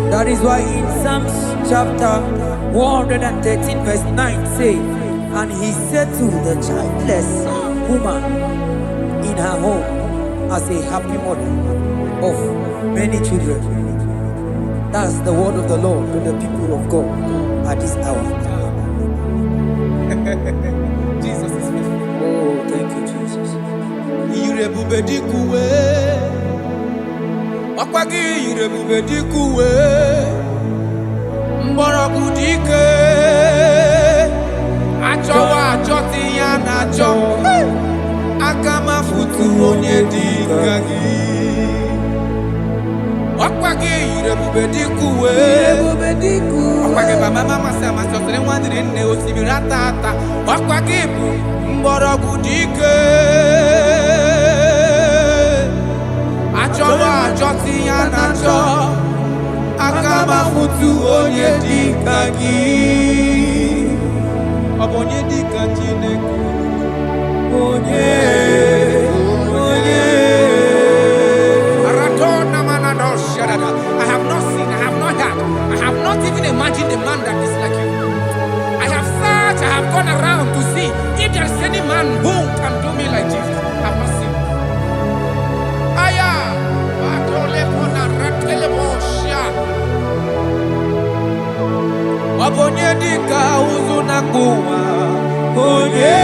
That is why in Psalms chapter 113 verse 9 say, and he settled the childless woman in her home as a happy mother of many children. That's the word of the Lord to the people of God at this hour. Jesus is faithful. Oh, thank you, Jesus. Akwagi irebube dikuwe mborogu dike achowa achoti ya na acho akama futu onye dika gi. Akwagi irebube dikuwe akwagi baba mama sama sosere nwadire nne osimiri tata akwagi mborogu dike achowa achoti ya na acho akama futu onye dika gi. Onye dika Chineke onye Aratona manado shadada. I have not seen, I have not heard, I have not even imagined a man that is like you. I have searched, I have gone around to see if there is any man who can do me like Jesus. I have not seen. Aya atole kona ratele bosha. Wabonye dika uzuna kuwa onye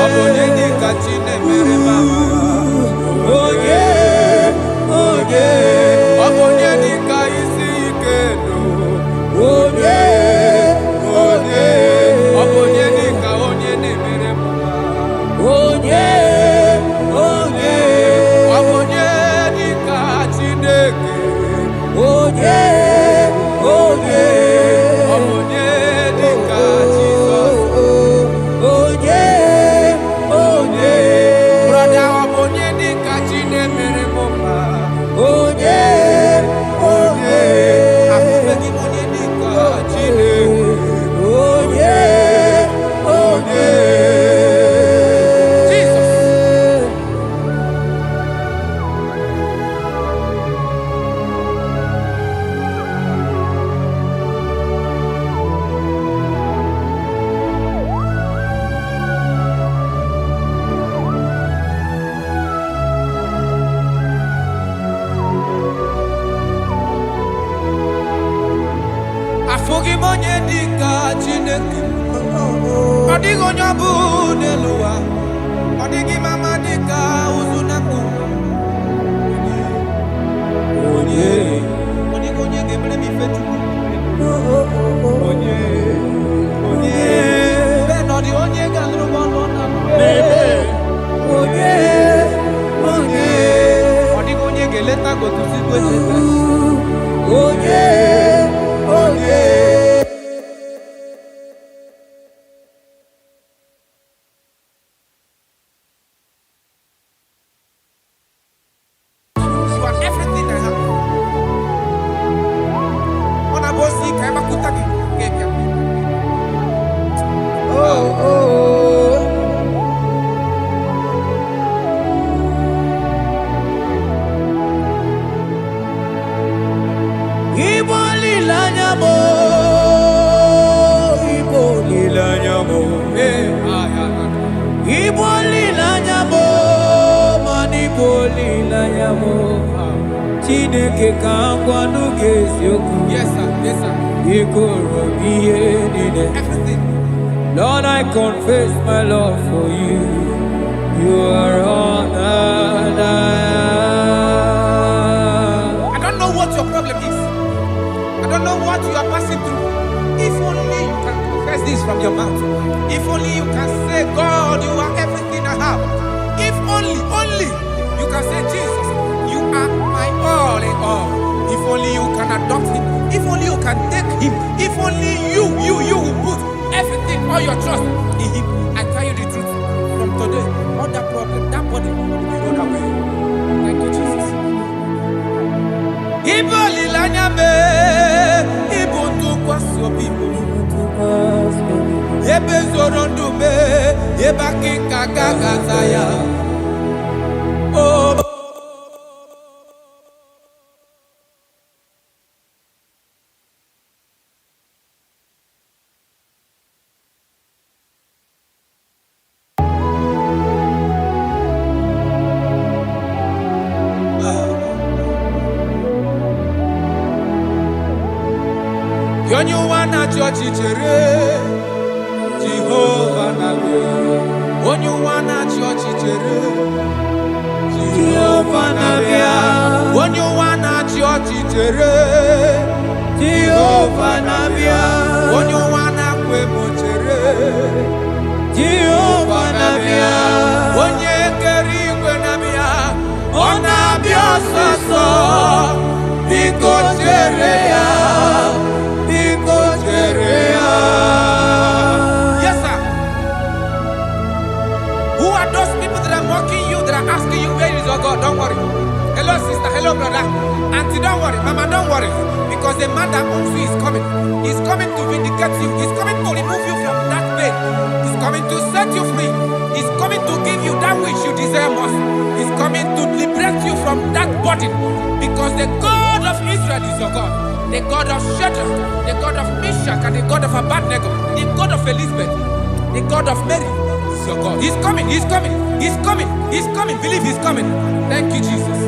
wabonye dika chine mere mama onye wabonye dika isi ikeno onye wabonye dika onye ne mere mama onye wabonye dika Chineke onye dika Jesus. Amaghị m onye dị ka Chineke. Ọ dịghị onye ọ bụ n'elu ụwa. Ọ dịghị mama dị ka ụzụ na nkụ. Onye ga-emere m ife Chukwu. Onye bẹ́ẹ̀ nọ dị onye ga-alụrụ m ọlụ na onye ọ dịghị onye ga-eleta gotuzi kwesịrị onye you are everything I have. Ọ na-abụ ozi ka ịmakwụta gị ga-ebịa. Igbo lilanya mo, Igbo lilanya mo, Igbo lilanya mo, man Igbo lilanya mo. Chineke ka ngwanu ga-eziokwu. Yes sir, yes sir. Ikoro ihe niile. Everything. Lord, I confess my love for you. You are all that I am. I don't know what your problem is. I don't know what you are passing through. If only you can confess this from your mouth. If only you can say, God, you are everything I have. If only you can say, Jesus, you are my all in all. If only you can adopt him. If only you can take him. If only you will put everything, all your trust in him. I tell you the truth. From today, all that problem, that body will be rolled away. Thank you, Jesus. Ibo lilanya me, ibo tukwasi obibo. Ebe zorondu me, eba kikagaga ya. Oh. Onye ụwa na-achị ọchịchịrị Jehova na-abịa. Onye ụwa na-achị ọchịchịrị Jehova na-abịa. Onye ụwa na-achị ọchịchịrị Jehova na-abịa. Onye ụwa na-akwa emochere Jehova na-abịa. Onye kere igwe na-abịa. Ọ na-abịa ọsọsọ. Biko chere ya. Yes, sir. Who are those people that are mocking you, that are asking you, where is your God? Don't worry. Hello, sister. Hello, brother. Auntie, don't worry. Mama, don't worry. Because the man that owns you is coming. He's coming to vindicate you. He's coming to remove you from that pain. He's coming to set you free. He's coming to give you that which you desire most. He's coming to liberate you from that burden. Because the God of Israel is your God. The God of Shadrach, the God of Meshach, and the God of Abednego, the God of Elizabeth, the God of Mary is your God. He's coming, he's coming, he's coming, he's coming. Believe he's coming. Thank you, Jesus.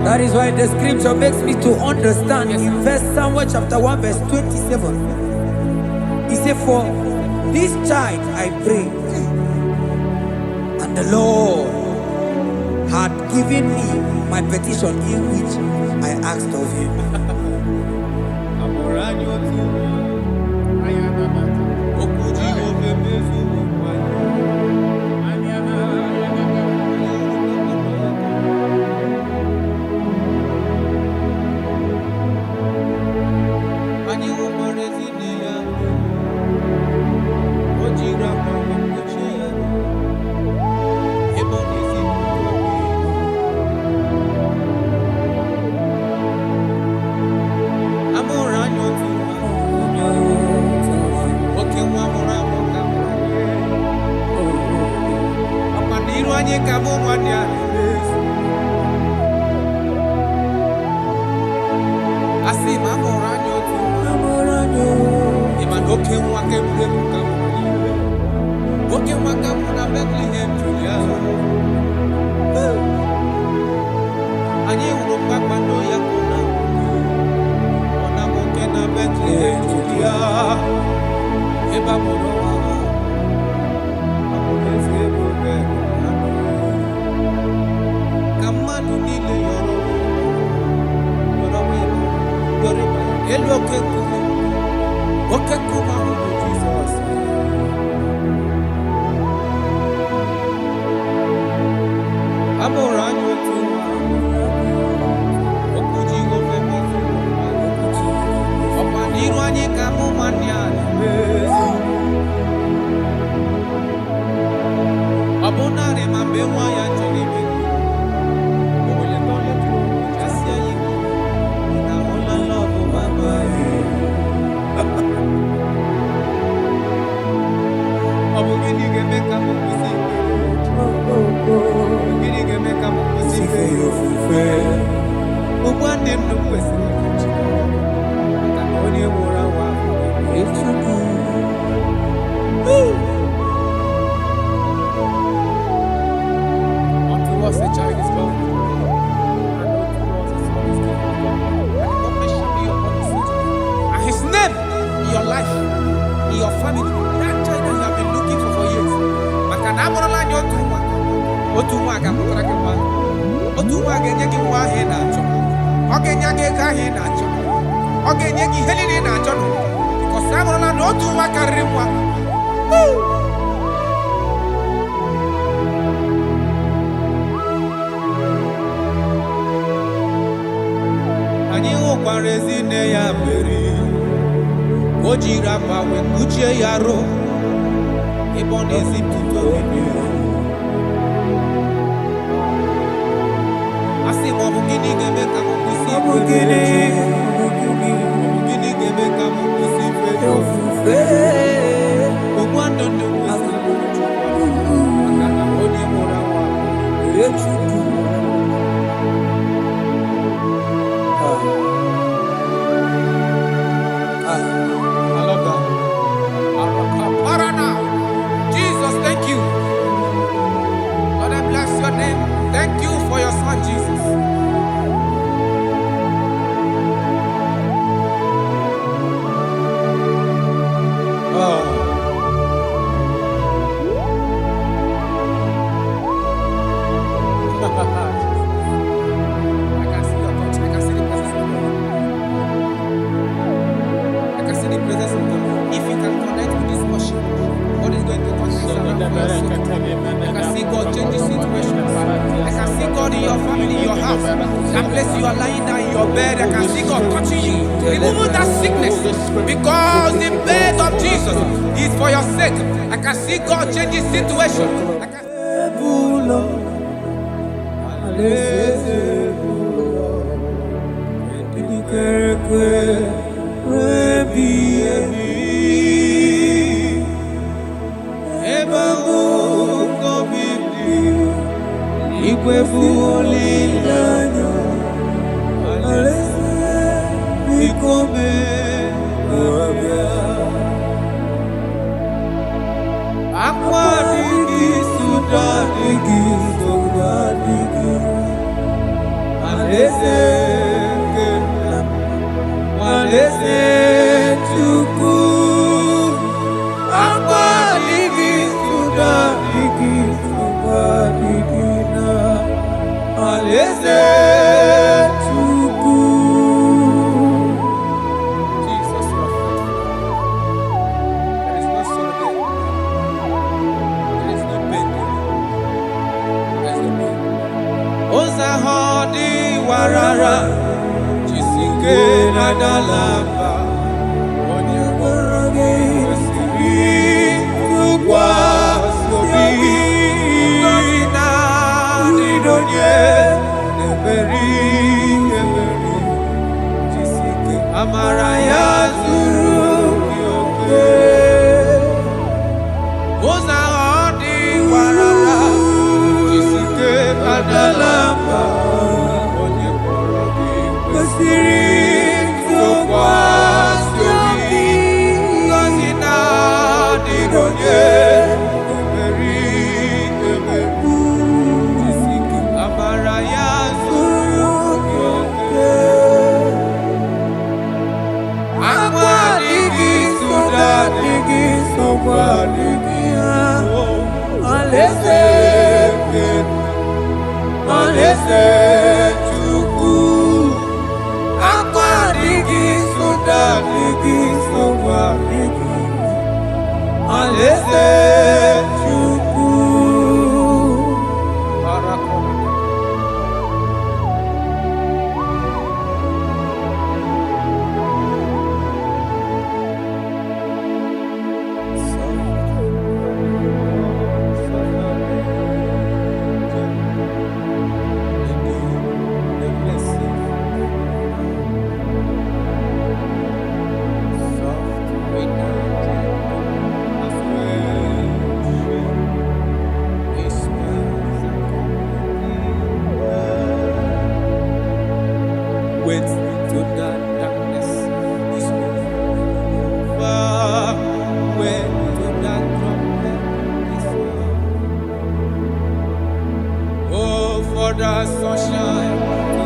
That is why the scripture makes me to understand. Yes, in 1 Samuel chapter 1 verse 27. He said, for this child I prayed, and the Lord had given me my petition in which I asked of him. Asị ma amụrụ anyị otu ịma na oke nwa ka egwuregwu ka mụ oke nwa ka mụ na Bethlehem Julia anyị hụrụ kpakpando ya ka ọ na nwoke na Bethlehem Julia ebe a mụrụ eze ebube ka mmadụ niile yọrọ elu oke nkume ahụ bụ Jizọs. Amụrụ anyị otu okwu Jehova mezuru ọkwa n'iru anyị ka mụ nwanne ya na-emezu ọ bụ narị ma mgbe nwa ya chọrọ ime ọ bụ gịnị ga-eme ka m kwụsị gịnị ga-eme ka m kwụsị ife ya ofufe ugbu a ndị ndụ kwesịrị maka na onye nwụrụ anwụ ahụ unto us a child is born and unto us a son is given and the government shall be upon his head and his name in your life in your family that child that you have been looking for years maka na amụrụla anyị otu nwa ga-amụtara gị nwa otu nwa ga-enye gị nwa ahụ ị na-achọ ọ ga-enye gị ego ahụ ị na-achọ ọ ga-enye gị ihe niile ị na-achọ nụ bikọs amụrụla na otu nwa karịrị nwa anyị hụkwara ezi nne ya mere o jiri akwa wee kpuchie ya arụ ebe ọ na-ezipụta obibi a sị ma ọ bụ gịnị ga-eme ka m kwụsị ife gịnị ga-eme ka m kwụsị ife ofufe ugbu a ndụ kwesịrị maka na onye mụrụ anwa Chukwu Jesus, thank you. Lord, I bless your name. Thank you for your son, Jesus. I can see your touch. I can see the presence of God. I can see the presence of God. If you can connect with this worship, God is going to touch this around for your soul. I can see God change the situations. I can see God in your family, in your house. That place you are lying down in your bed, I can see God touching you, removing that sickness. Because the bed of Jesus is for your sake. I can see God change the situation. I can the sunshine to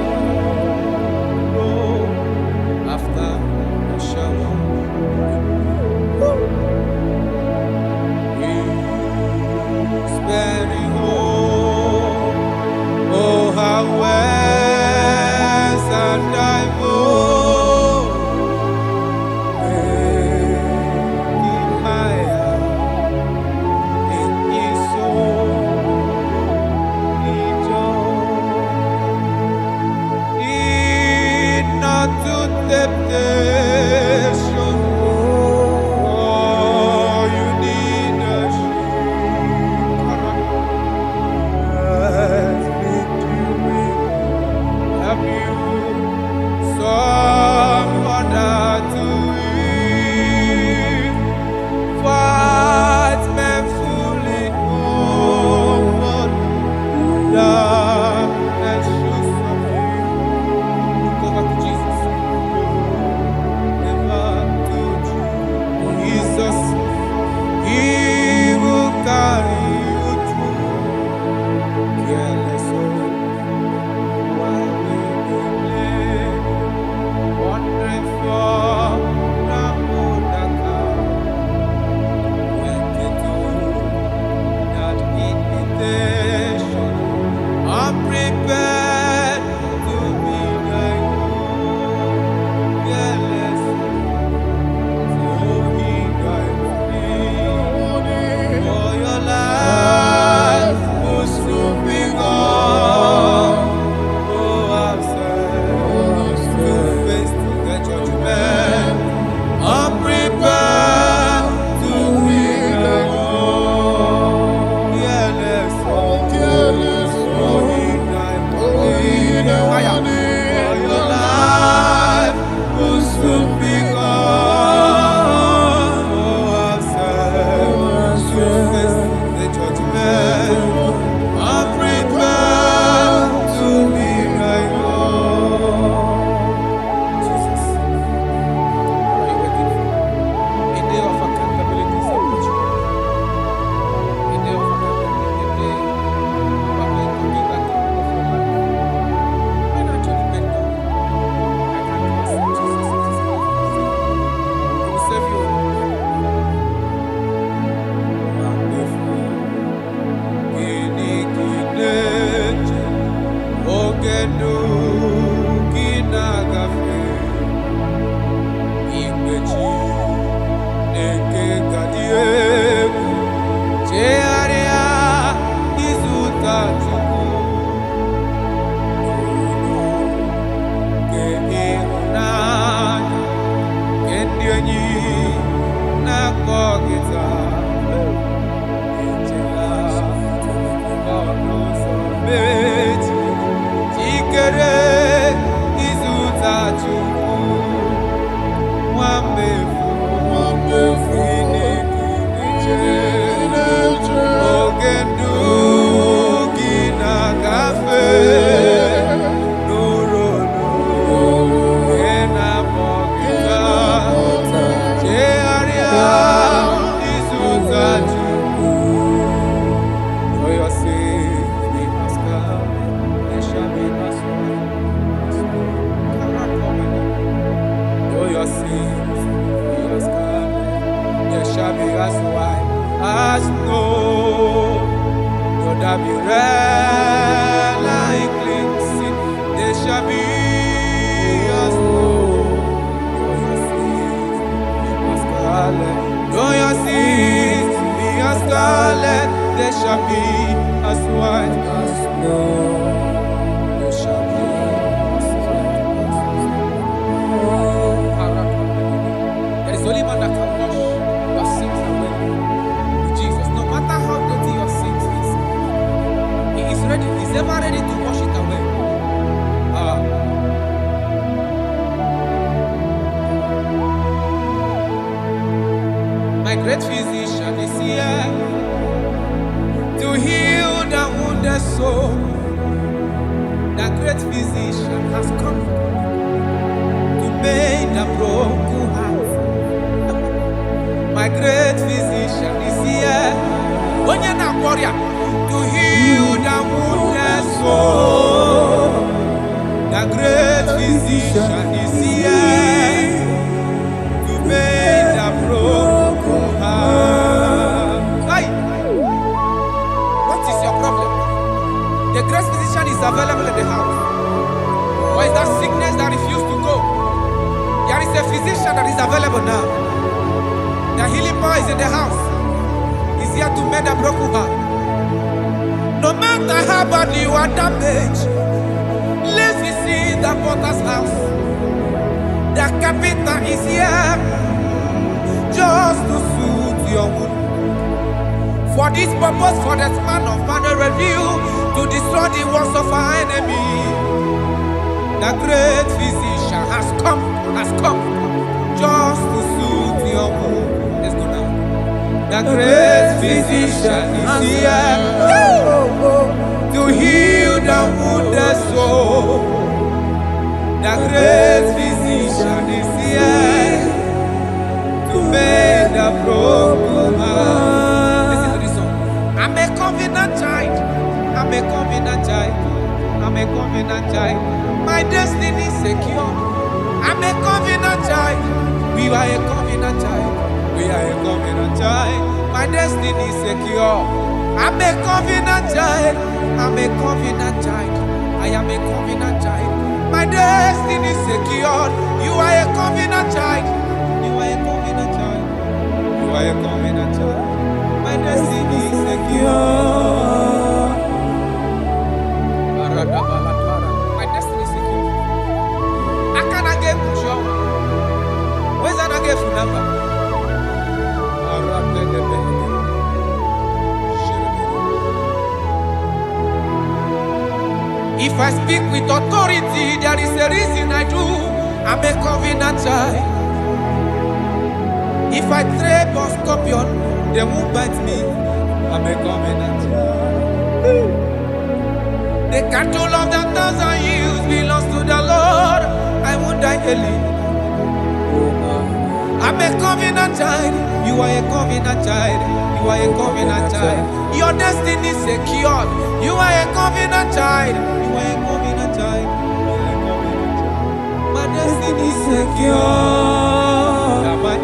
go after the shower. He's very home. Oh, how west and I go. Temptation, oh, you need a have you someone to eat? What men fully know, darkness should suffer. Go back to Jesus. He will carry you through. Careless while we live, wandering from the Bodaka. When to do that invitation, I'm prepared to be like you. Careless. There shall be as white as snow. There shall be as white as snow. There is only one that can wash your sins away. Jesus, no matter how dirty your sins is, He is ready. He's ever ready to wash it away. My great physician is here to heal the wounded soul. The great physician has come to made the broken heart. My great physician is here, to heal the wounded soul. The great physician is available in the house. Or is that sickness that refused to go? There is a physician that is available now. The healing power is in the house. He's here to mend a broken heart. No matter how badly you are damaged, let's visit the potter's house. The carpenter is here just to soothe your wound. For this purpose, for the man of man review, to destroy the works of our enemy. The great physician has come just to soothe your wound. Let's go now. The great physician is here to heal the wounded soul. The great physician is here to mend the broken heart. Listen to this song. I'm a covenant child. I'm a covenant child. I'm a covenant child. My destiny is secure. I'm a covenant child. We are a covenant child. We are a covenant child. My destiny is secure. I'm a covenant child. I'm a covenant child. I am a covenant child. My destiny is secured. You are a covenant child. You are a covenant child. You are a covenant child. My destiny is secure. My destiny is secure. I cannot get you. Where's that I get your number? If I speak with authority, there is a reason I do. I'm a covenant child. If I tread on scorpion, they won't bite me. I'm a covenant child. The cattle of the 1,000 years belongs to the Lord. I won't die early. I'm a covenant child. You are a covenant child. You are a covenant child. Your destiny is secured. You are a covenant child. You are a covenant child. My destiny is secure. I'm my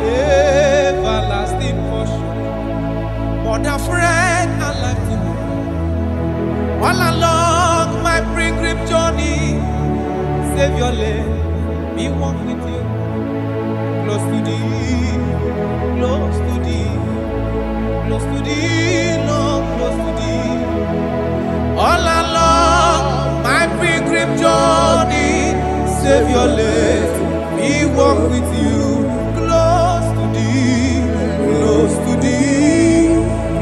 everlasting portion. More than friend and life to me. All along my pilgrim journey, Savior, let me walk with you. Close to thee, close to thee, close to thee, Lord, close to thee. All along my pilgrim journey, Savior, let me walk with you. Close to thee, close to thee,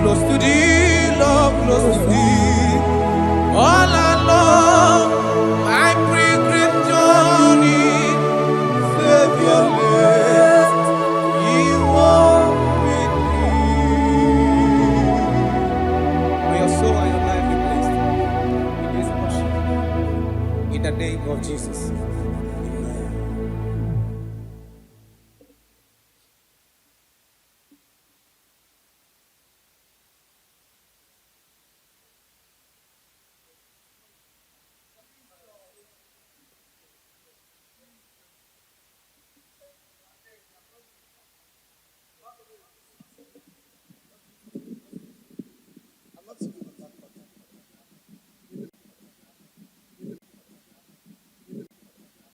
close to thee, Lord, close to thee. All along my pilgrim journey, Savior, let me walk with you. May your soul and your life be blessed in this worship. In the name of Jesus.